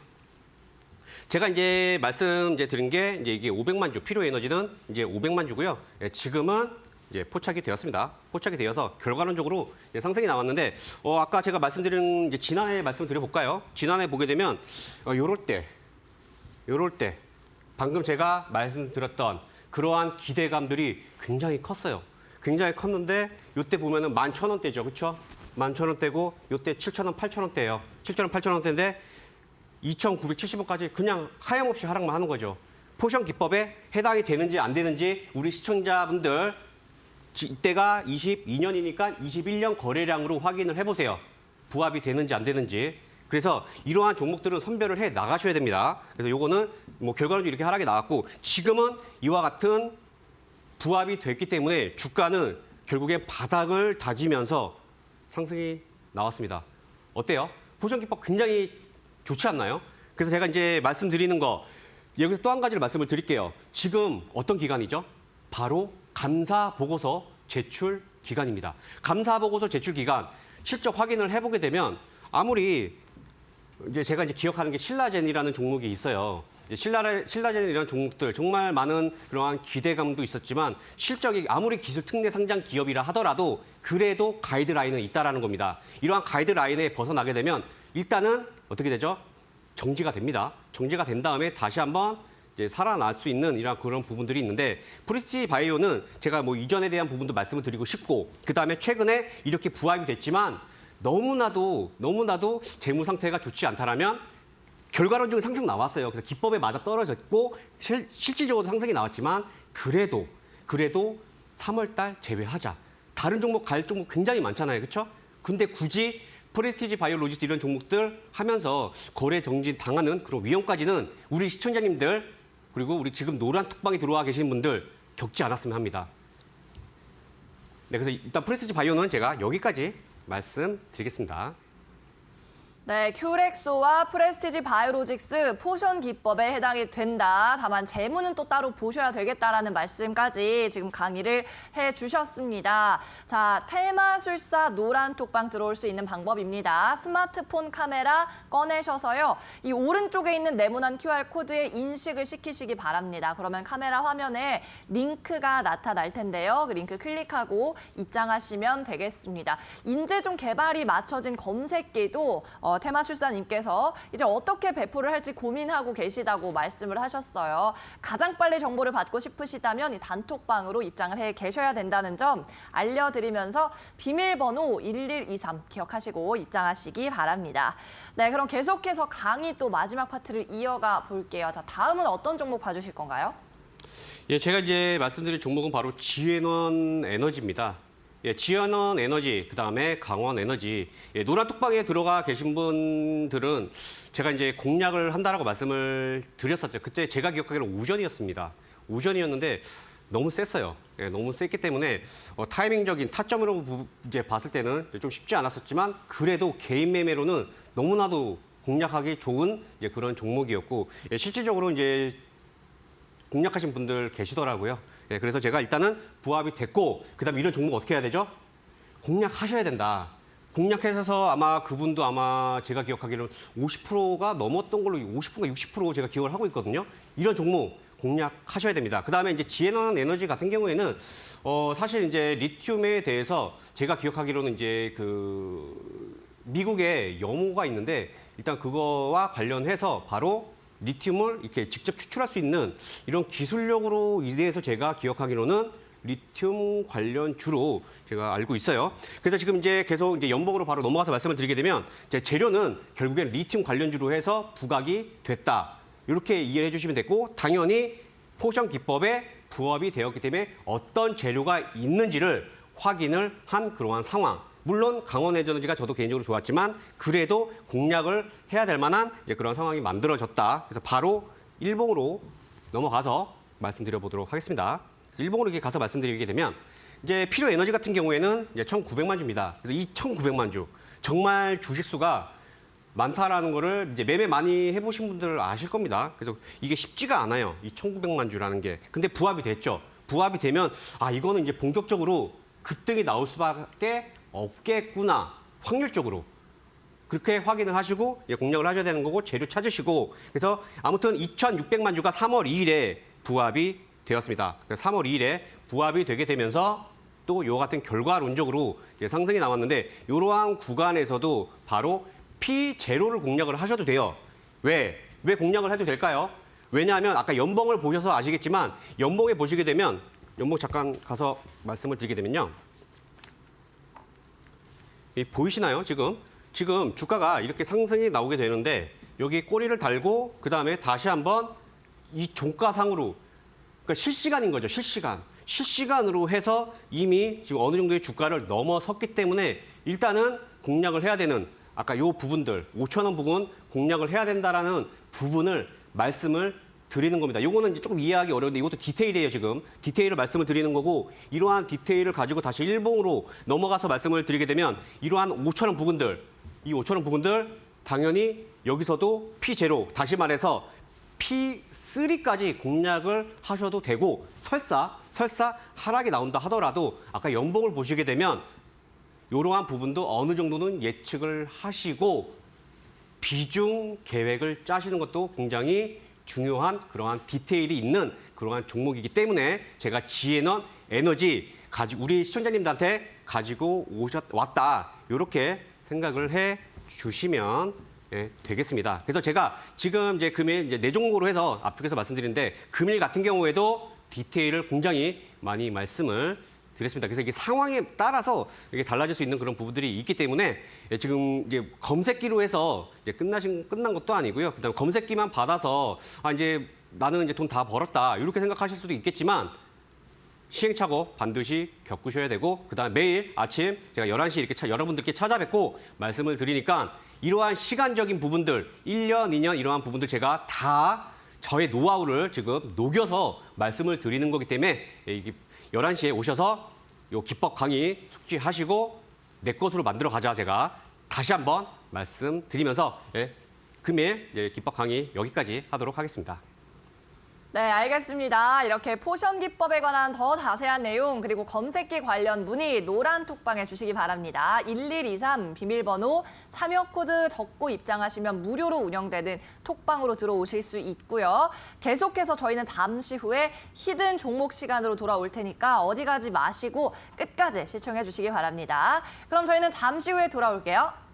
S2: 제가 이제 말씀 드린 게 이제 이게 500만 주 필요 에너지는 이제 500만 주고요. 지금은 이제 포착이 되었습니다. 포착이 되어서 결과론적으로 이제 상승이 나왔는데 아까 제가 말씀드린 이제 지난해 말씀을 드려볼까요? 지난해 보게 되면 요럴 때 방금 제가 말씀드렸던 그러한 기대감들이 굉장히 컸어요. 굉장히 컸는데 이때 보면은 11,000원대죠, 그렇죠? 11,000원대고 이때 7,000원, 8,000원대예요. 7,000원, 8,000원대인데 2,970원까지 그냥 하염없이 하락만 하는 거죠. 포션 기법에 해당이 되는지 안 되는지 우리 시청자분들 이때가 22년이니까 21년 거래량으로 확인을 해보세요. 부합이 되는지 안 되는지. 그래서 이러한 종목들은 선별을 해 나가셔야 됩니다. 그래서 요거는 뭐 결과론적으로 이렇게 하락이 나왔고 지금은 이와 같은 부합이 됐기 때문에 주가는 결국엔 바닥을 다지면서 상승이 나왔습니다. 어때요? 포션 기법 굉장히 좋지 않나요? 그래서 제가 이제 말씀드리는 거 여기서 또 한 가지를 말씀을 드릴게요. 지금 어떤 기간이죠? 바로 감사 보고서 제출 기간입니다. 감사 보고서 제출 기간 실적 확인을 해보게 되면 아무리 이제 제가 이제 기억하는 게 신라젠이라는 종목이 있어요. 신라젠이라는 종목들 정말 많은 그러한 기대감도 있었지만 실적이 아무리 기술 특례 상장 기업이라 하더라도 그래도 가이드라인은 있다라는 겁니다. 이러한 가이드라인에 벗어나게 되면 일단은 어떻게 되죠? 정지가 됩니다. 정지가 된 다음에 다시 한번 이제 살아날 수 있는 이런 그런 부분들이 있는데 프레스티지 바이오는 제가 뭐 이전에 대한 부분도 말씀을 드리고 싶고 그다음에 최근에 이렇게 부합이 됐지만 너무나도 재무 상태가 좋지 않다라면 결과론적인 상승 나왔어요. 그래서 기법에 맞아 떨어졌고 실질적으로 상승이 나왔지만 그래도 3월 달 제외하자. 다른 종목 갈 종목 굉장히 많잖아요. 그렇죠? 근데 굳이 프레스티지 바이오 로지스틱 이런 종목들 하면서 거래 정지 당하는 그런 위험까지는 우리 시청자님들 그리고 우리 지금 노란 톡방에 들어와 계신 분들 겪지 않았으면 합니다. 네, 그래서 일단 프레스티지 바이오는 제가 여기까지 말씀드리겠습니다.
S1: 네, 큐렉소와 프레스티지 바이오로직스 포션 기법에 해당이 된다. 다만 재무는 또 따로 보셔야 되겠다라는 말씀까지 지금 강의를 해주셨습니다. 자, 테마술사 노란 톡방 들어올 수 있는 방법입니다. 스마트폰 카메라 꺼내셔서요. 이 오른쪽에 있는 네모난 QR코드에 인식을 시키시기 바랍니다. 그러면 카메라 화면에 링크가 나타날 텐데요. 그 링크 클릭하고 입장하시면 되겠습니다. 인재종 개발이 맞춰진 검색기도 테마술사님께서 이제 어떻게 배포를 할지 고민하고 계시다고 말씀을 하셨어요. 가장 빨리 정보를 받고 싶으시다면 이 단톡방으로 입장을 해 계셔야 된다는 점 알려드리면서 비밀번호 1123 기억하시고 입장하시기 바랍니다. 네, 그럼 계속해서 강의 또 마지막 파트를 이어가 볼게요. 자, 다음은 어떤 종목 봐주실 건가요?
S2: 예, 제가 이제 말씀드릴 종목은 바로 지앤원 에너지입니다. 예, 지앤원 에너지, 그다음에 강원 에너지. 예, 노란 톡방에 들어가 계신 분들은 제가 이제 공략을 한다라고 말씀을 드렸었죠. 그때 제가 기억하기로는 오전이었습니다. 오전이었는데 너무 셌어요. 예, 너무 셌기 때문에 타이밍적인 타점으로 이제 봤을 때는 좀 쉽지 않았었지만 그래도 개인 매매로는 너무나도 공략하기 좋은 이제 그런 종목이었고 예, 실질적으로 이제 공략하신 분들 계시더라고요. 예, 그래서 제가 일단은 부합이 됐고 그다음에 이런 종목 어떻게 해야 되죠? 공략하셔야 된다. 공략해서 아마 그분도 아마 제가 기억하기로는 50%가 넘었던 걸로 50%가 60% 제가 기억을 하고 있거든요. 이런 종목 공략하셔야 됩니다. 그다음에 이제 지앤원 에너지 같은 경우에는 사실 이제 리튬에 대해서 제가 기억하기로는 이제 그 미국에 염호가 있는데 일단 그거와 관련해서 바로 리튬을 이렇게 직접 추출할 수 있는 이런 기술력으로 인해서 제가 기억하기로는 리튬 관련주로 제가 알고 있어요. 그래서 지금 이제 계속 이제 연봉으로 바로 넘어가서 말씀을 드리게 되면 이제 재료는 결국엔 리튬 관련주로 해서 부각이 됐다. 이렇게 이해를 해주시면 됐고 당연히 포션 기법에 부합이 되었기 때문에 어떤 재료가 있는지를 확인을 한 그러한 상황. 물론 강원 에너지가 저도 개인적으로 좋았지만 그래도 공략을 해야 될 만한 이제 그런 상황이 만들어졌다. 그래서 바로 일봉으로 넘어가서 말씀드려 보도록 하겠습니다. 그래서 일봉으로 이렇게 가서 말씀드리게 되면 이제 필요 에너지 같은 경우에는 이제 1,900만 주입니다. 그래서 이 1,900만 주 정말 주식 수가 많다라는 거를 이제 매매 많이 해보신 분들 아실 겁니다. 그래서 이게 쉽지가 않아요. 이 1,900만 주라는 게. 근데 부합이 됐죠. 부합이 되면 아 이거는 이제 본격적으로 급등이 나올 수밖에 없겠구나. 확률적으로. 그렇게 확인을 하시고 공략을 하셔야 되는 거고 재료 찾으시고 그래서 아무튼 2,600만 주가 3월 2일에 부합이 되었습니다. 그래서 3월 2일에 부합이 되게 되면서 또 요 같은 결과론적으로 이제 상승이 나왔는데 이러한 구간에서도 바로 P0를 공략을 하셔도 돼요. 왜 공략을 해도 될까요? 왜냐하면 아까 연봉을 보셔서 아시겠지만 연봉에 보시게 되면 연봉 잠깐 가서 말씀을 드리게 되면요. 보이시나요? 지금 주가가 이렇게 상승이 나오게 되는데 여기 꼬리를 달고 그다음에 다시 한번 이 종가상으로 그러니까 실시간인 거죠. 실시간으로 해서 이미 지금 어느 정도의 주가를 넘어섰기 때문에 일단은 공략을 해야 되는 아까 요 부분들 5,000원 부분 공략을 해야 된다라는 부분을 말씀을 드리는 겁니다. 요거는 이제 조금 이해하기 어려운데 이것도 디테일이에요, 지금. 디테일을 말씀을 드리는 거고 이러한 디테일을 가지고 다시 일봉으로 넘어가서 말씀을 드리게 되면 이러한 5,000원 부분들, 이 5,000원 부분들 당연히 여기서도 P0, 다시 말해서 P3까지 공략을 하셔도 되고 설사 하락이 나온다 하더라도 아까 연봉을 보시게 되면 이러한 부분도 어느 정도는 예측을 하시고 비중 계획을 짜시는 것도 굉장히 중요한 그러한 디테일이 있는 그러한 종목이기 때문에 제가 지앤원 에너지 우리 시청자님들한테 가지고 왔다 이렇게 생각을 해 주시면 되겠습니다. 그래서 제가 지금 이제 금일 이제 네 종목으로 해서 앞쪽에서 말씀드리는데 금일 같은 경우에도 디테일을 굉장히 많이 말씀을 드렸습니다. 그래서 이게 상황에 따라서 이게 달라질 수 있는 그런 부분들이 있기 때문에 지금 이제 검색기로 해서 이제 끝난 것도 아니고요. 그다음 검색기만 받아서 이제 나는 이제 돈 다 벌었다 이렇게 생각하실 수도 있겠지만 시행착오 반드시 겪으셔야 되고 그다음 매일 아침 제가 11시 이렇게 여러분들께 찾아뵙고 말씀을 드리니까 이러한 시간적인 부분들 1년, 2년 이러한 부분들 제가 다 저의 노하우를 지금 녹여서 말씀을 드리는 거기 때문에 이게 11시에 오셔서 요 기법 강의 숙지하시고 내 것으로 만들어 가자 제가 다시 한번 말씀드리면서 금일 기법 강의 여기까지 하도록 하겠습니다.
S1: 네, 알겠습니다. 이렇게 포션 기법에 관한 더 자세한 내용 그리고 검색기 관련 문의 노란 톡방에 주시기 바랍니다. 1123 비밀번호 참여 코드 적고 입장하시면 무료로 운영되는 톡방으로 들어오실 수 있고요. 계속해서 저희는 잠시 후에 히든 종목 시간으로 돌아올 테니까 어디 가지 마시고 끝까지 시청해 주시기 바랍니다. 그럼 저희는 잠시 후에 돌아올게요.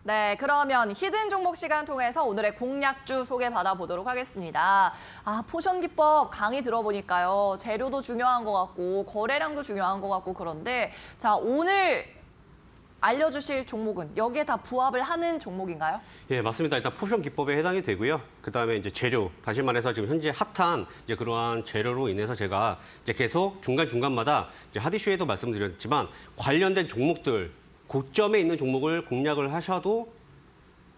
S1: 네, 그러면 히든 종목 시간 통해서 오늘의 공략주 소개받아 보도록 하겠습니다. 포션 기법 강의 들어보니까요. 재료도 중요한 것 같고 거래량도 중요한 것 같고 그런데 자, 오늘 알려주실 종목은 여기에 다 부합을 하는 종목인가요?
S2: 예, 맞습니다. 일단 포션 기법에 해당이 되고요. 그다음에 이제 재료, 다시 말해서 지금 현재 핫한 이제 그러한 재료로 인해서 제가 이제 계속 중간중간마다 이제 하디쇼에도 말씀드렸지만 관련된 종목들 고점에 있는 종목을 공략을 하셔도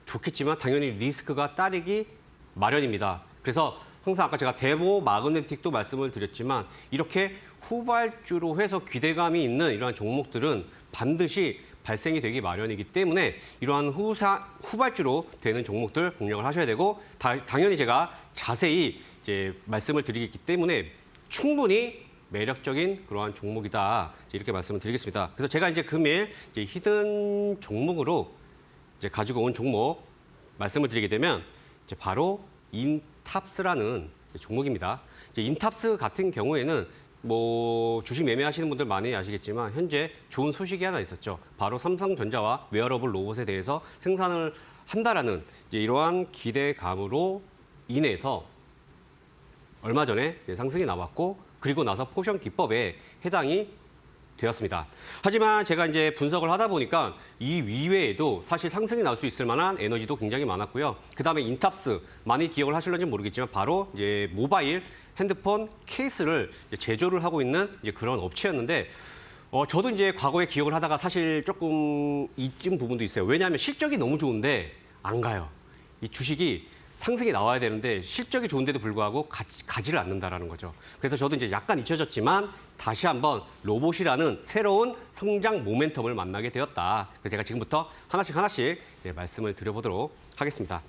S2: 좋겠지만 당연히 리스크가 따르기 마련입니다. 그래서 항상 아까 제가 데모 마그네틱도 말씀을 드렸지만 이렇게 후발주로 해서 기대감이 있는 이러한 종목들은 반드시 발생이 되기 마련이기 때문에 이러한 후발주로 되는 종목들 공략을 하셔야 되고 당연히 제가 자세히 이제 말씀을 드리기 때문에 충분히 매력적인 그러한 종목이다 이렇게 말씀을 드리겠습니다. 그래서 제가 이제 금일 이제 히든 종목으로 이제 가지고 온 종목 말씀을 드리게 되면 이제 바로 인탑스라는 종목입니다. 이제 인탑스 같은 경우에는 뭐 주식 매매하시는 분들 많이 아시겠지만 현재 좋은 소식이 하나 있었죠. 바로 삼성전자와 웨어러블 로봇에 대해서 생산을 한다라는 이제 이러한 기대감으로 인해서 얼마 전에 상승이 나왔고 그리고 나서 포션 기법에 해당이 되었습니다. 하지만 제가 이제 분석을 하다 보니까 이 이외에도 사실 상승이 나올 수 있을 만한 에너지도 굉장히 많았고요. 그다음에 인탑스 많이 기억을 하실런지 모르겠지만 바로 이제 모바일 핸드폰 케이스를 이제 제조를 하고 있는 이제 그런 업체였는데 저도 이제 과거에 기억을 하다가 사실 조금 잊은 부분도 있어요. 왜냐하면 실적이 너무 좋은데 안 가요. 이 주식이 상승이 나와야 되는데 실적이 좋은데도 불구하고 가지를 않는다라는 거죠. 그래서 저도 이제 약간 잊혀졌지만 다시 한번 로봇이라는 새로운 성장 모멘텀을 만나게 되었다. 그래서 제가 지금부터 하나씩 말씀을 드려보도록 하겠습니다.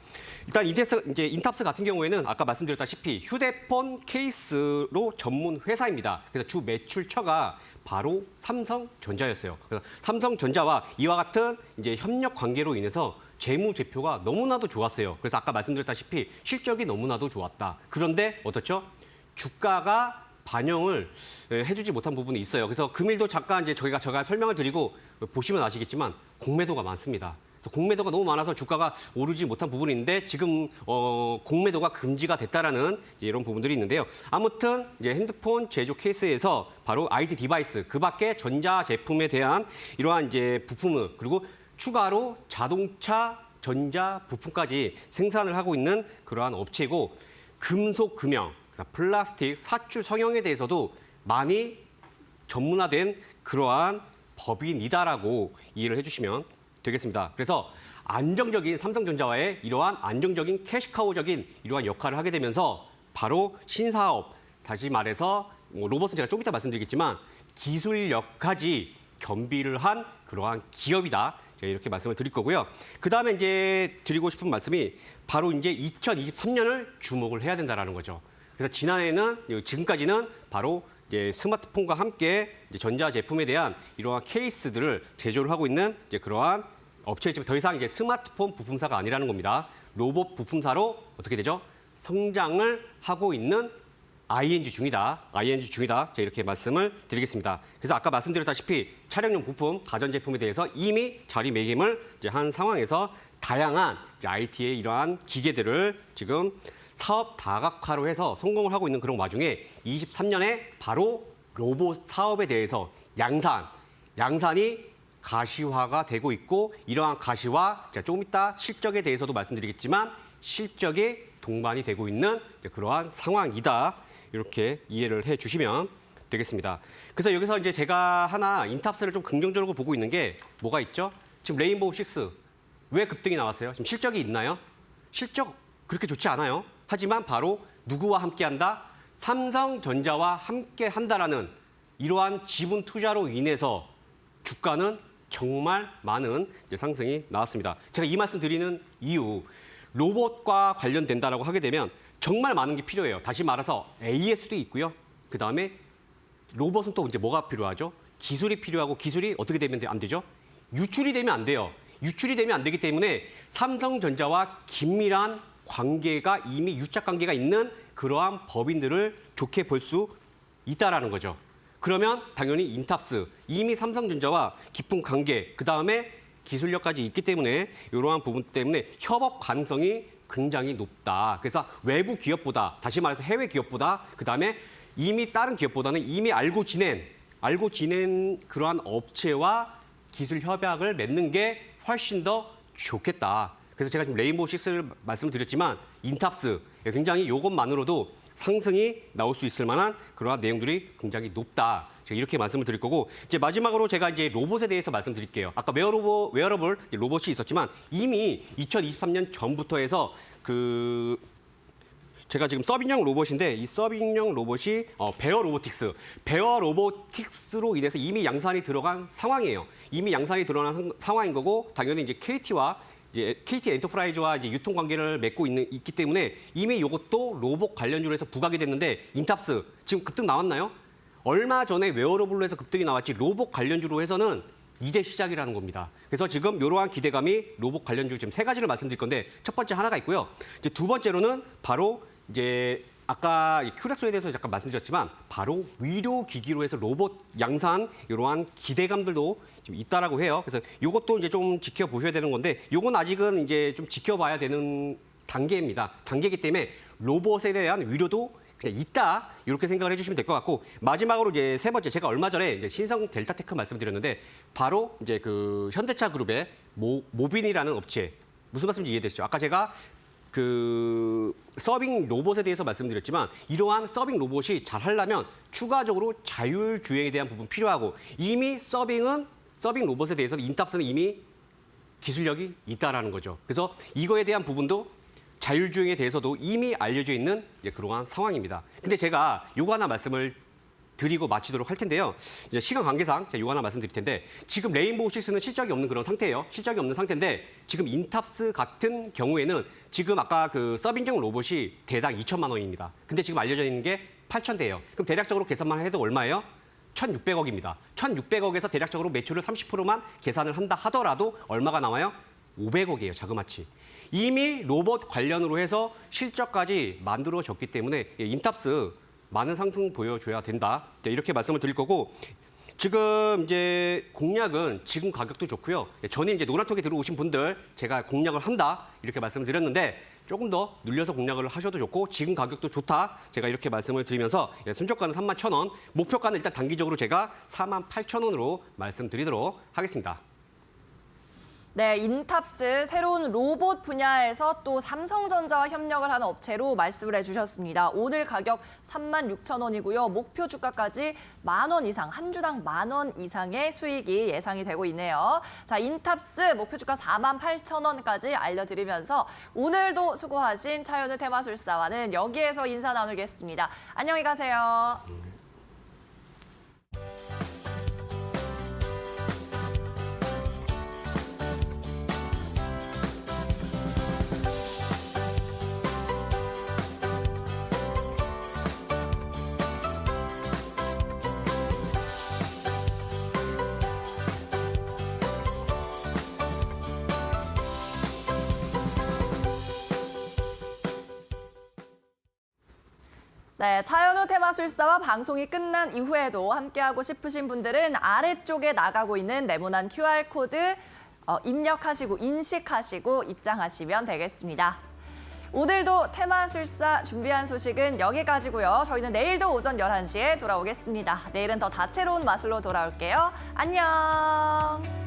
S2: 일단 이제 인탑스 같은 경우에는 아까 말씀드렸다시피 휴대폰 케이스로 전문 회사입니다. 그래서 주 매출처가 바로 삼성전자였어요. 그래서 삼성전자와 이와 같은 이제 협력 관계로 인해서 재무제표가 너무나도 좋았어요. 그래서 아까 말씀드렸다시피 실적이 너무나도 좋았다. 그런데 어떻죠? 주가가 반영을 해주지 못한 부분이 있어요. 그래서 금일도 잠깐 이제 제가 설명을 드리고 보시면 아시겠지만 공매도가 많습니다. 그래서 공매도가 너무 많아서 주가가 오르지 못한 부분인데 지금 공매도가 금지가 됐다라는 이런 부분들이 있는데요. 아무튼 이제 핸드폰 제조 케이스에서 바로 IT 디바이스 그밖에 전자 제품에 대한 이러한 이제 부품을 그리고 추가로 자동차 전자 부품까지 생산을 하고 있는 그러한 업체이고 금속 금형, 플라스틱 사출 성형에 대해서도 많이 전문화된 그러한 법인이다라고 이해를 해주시면 되겠습니다. 그래서 안정적인 삼성전자와의 이러한 안정적인 캐시카우적인 이러한 역할을 하게 되면서 바로 신사업, 다시 말해서 로봇은 제가 좀 이따 말씀드리겠지만 기술력까지 겸비를 한 그러한 기업이다. 이렇게 말씀을 드릴 거고요. 그 다음에 이제 드리고 싶은 말씀이 바로 이제 2023년을 주목을 해야 된다라는 거죠. 그래서 지금까지는 바로 이제 스마트폰과 함께 이제 전자 제품에 대한 이러한 케이스들을 제조를 하고 있는 이제 그러한 업체지만 더 이상 이제 스마트폰 부품사가 아니라는 겁니다. 로봇 부품사로 어떻게 되죠? 성장을 하고 있는 ING 중이다. ING 중이다. 자, 이렇게 말씀을 드리겠습니다. 그래서 아까 말씀드렸다시피 차량용 부품, 가전제품에 대해서 이미 자리매김을 이제 한 상황에서 다양한 이제 IT의 이러한 기계들을 지금 사업 다각화로 해서 성공을 하고 있는 그런 와중에 23년에 바로 로봇 사업에 대해서 양산이 가시화가 되고 있고 이러한 가시화, 자, 조금 이따 실적에 대해서도 말씀드리겠지만 실적이 동반이 되고 있는 그러한 상황이다. 이렇게 이해를 해주시면 되겠습니다. 그래서 여기서 이제 제가 하나 인탑스를 좀 긍정적으로 보고 있는 게 뭐가 있죠? 지금 레인보우 6 왜 급등이 나왔어요? 지금 실적이 있나요? 실적 그렇게 좋지 않아요. 하지만 바로 누구와 함께한다? 삼성전자와 함께한다라는 이러한 지분 투자로 인해서 주가는 정말 많은 이제 상승이 나왔습니다. 제가 이 말씀 드리는 이유, 로봇과 관련된다라고 하게 되면 정말 많은 게 필요해요. 다시 말해서 AS도 있고요. 그다음에 로봇은 또 이제 뭐가 필요하죠? 기술이 필요하고 기술이 어떻게 되면 안 되죠? 유출이 되면 안 돼요. 유출이 되면 안 되기 때문에 삼성전자와 긴밀한 관계가 이미 유착 관계가 있는 그러한 법인들을 좋게 볼 수 있다라는 거죠. 그러면 당연히 인탑스, 이미 삼성전자와 깊은 관계, 그다음에 기술력까지 있기 때문에 이러한 부분 때문에 협업 가능성이 굉장히 높다. 그래서 외부 기업보다, 다시 말해서 해외 기업보다, 그다음에 이미 다른 기업보다는 이미 알고 지낸 그러한 업체와 기술 협약을 맺는 게 훨씬 더 좋겠다. 그래서 제가 지금 레인보우 6를 말씀드렸지만 인탑스 굉장히 이것만으로도 상승이 나올 수 있을 만한 그러한 내용들이 굉장히 높다. 제가 이렇게 말씀을 드릴 거고 이제 마지막으로 제가 이제 로봇에 대해서 말씀드릴게요. 아까 웨어러블 로봇이 있었지만 이미 2023년 전부터 해서 제가 지금 서빙형 로봇인데 이 서빙형 로봇이 베어 로보틱스로 인해서 이미 양산이 들어간 상황이에요. 이미 양산이 들어간 상황인 거고 당연히 이제 KT 엔터프라이즈와 이제 유통 관계를 맺고 있기 때문에 이미 이것도 로봇 관련주로 해서 부각이 됐는데 인탑스 지금 급등 나왔나요? 얼마 전에 웨어러블로 해서 급등이 나왔지 로봇 관련주로 해서는 이제 시작이라는 겁니다. 그래서 지금 이러한 기대감이 로봇 관련주 지금 3가지를 말씀드릴 건데 첫 번째 하나가 있고요. 이제 두 번째로는 바로 이제 아까 큐렉소에 대해서 잠깐 말씀드렸지만 바로 의료기기로 해서 로봇 양산 이러한 기대감들도 좀 있다라고 해요. 그래서 이것도 이제 좀 지켜보셔야 되는 건데 이건 아직은 이제 좀 지켜봐야 되는 단계입니다. 단계이기 때문에 로봇에 대한 위료도 그냥 있다 이렇게 생각을 해주시면 될 것 같고 마지막으로 이제 세 번째 제가 얼마 전에 이제 신성 델타테크 말씀드렸는데 바로 이제 그 현대차 그룹의 모빈이라는 업체 무슨 말씀인지 이해되시죠? 아까 제가 서빙 로봇에 대해서 말씀드렸지만 이러한 서빙 로봇이 잘 하려면 추가적으로 자율주행에 대한 부분 필요하고 이미 서빙 로봇에 대해서 인탑스는 이미 기술력이 있다라는 거죠. 그래서 이거에 대한 부분도 자율주행에 대해서도 이미 알려져 있는 그러한 상황입니다. 근데 제가 요거 하나 말씀을 드리고 마치도록 할 텐데요. 이제 시간 관계상 제가 요거 하나 말씀드릴 텐데 지금 레인보우 6는 실적이 없는 그런 상태예요. 실적이 없는 상태인데 지금 인탑스 같은 경우에는 지금 아까 서빙형 로봇이 대당 2천만 원입니다. 근데 지금 알려져 있는 게 8,000대예요. 그럼 대략적으로 계산만 해도 얼마예요? 1,600억입니다. 1,600억에서 대략적으로 매출을 30%만 계산을 한다 하더라도 얼마가 나와요? 500억이에요. 자그마치. 이미 로봇 관련으로 해서 실적까지 만들어졌기 때문에 인탑스 많은 상승 보여줘야 된다. 이렇게 말씀을 드릴 거고 지금 이제 공략은 지금 가격도 좋고요. 전에 이제 노란톡에 들어오신 분들 제가 공략을 한다 이렇게 말씀을 드렸는데 조금 더 늘려서 공략을 하셔도 좋고 지금 가격도 좋다. 제가 이렇게 말씀을 드리면서 순저가는 31,000원, 목표가는 일단 단기적으로 제가 48,000원으로 말씀드리도록 하겠습니다.
S1: 네, 인탑스 새로운 로봇 분야에서 또 삼성전자와 협력을 하는 업체로 말씀을 해주셨습니다. 오늘 가격 36,000원이고요. 목표 주가까지 10,000원 이상, 한 주당 10,000원 이상의 수익이 예상이 되고 있네요. 자, 인탑스 목표 주가 48,000원까지 알려드리면서 오늘도 수고하신 차현우 테마술사와는 여기에서 인사 나누겠습니다. 안녕히 가세요. 네, 차현우 테마술사와 방송이 끝난 이후에도 함께하고 싶으신 분들은 아래쪽에 나가고 있는 네모난 QR코드 입력하시고 인식하시고 입장하시면 되겠습니다. 오늘도 테마술사 준비한 소식은 여기까지고요. 저희는 내일도 오전 11시에 돌아오겠습니다. 내일은 더 다채로운 마술로 돌아올게요. 안녕!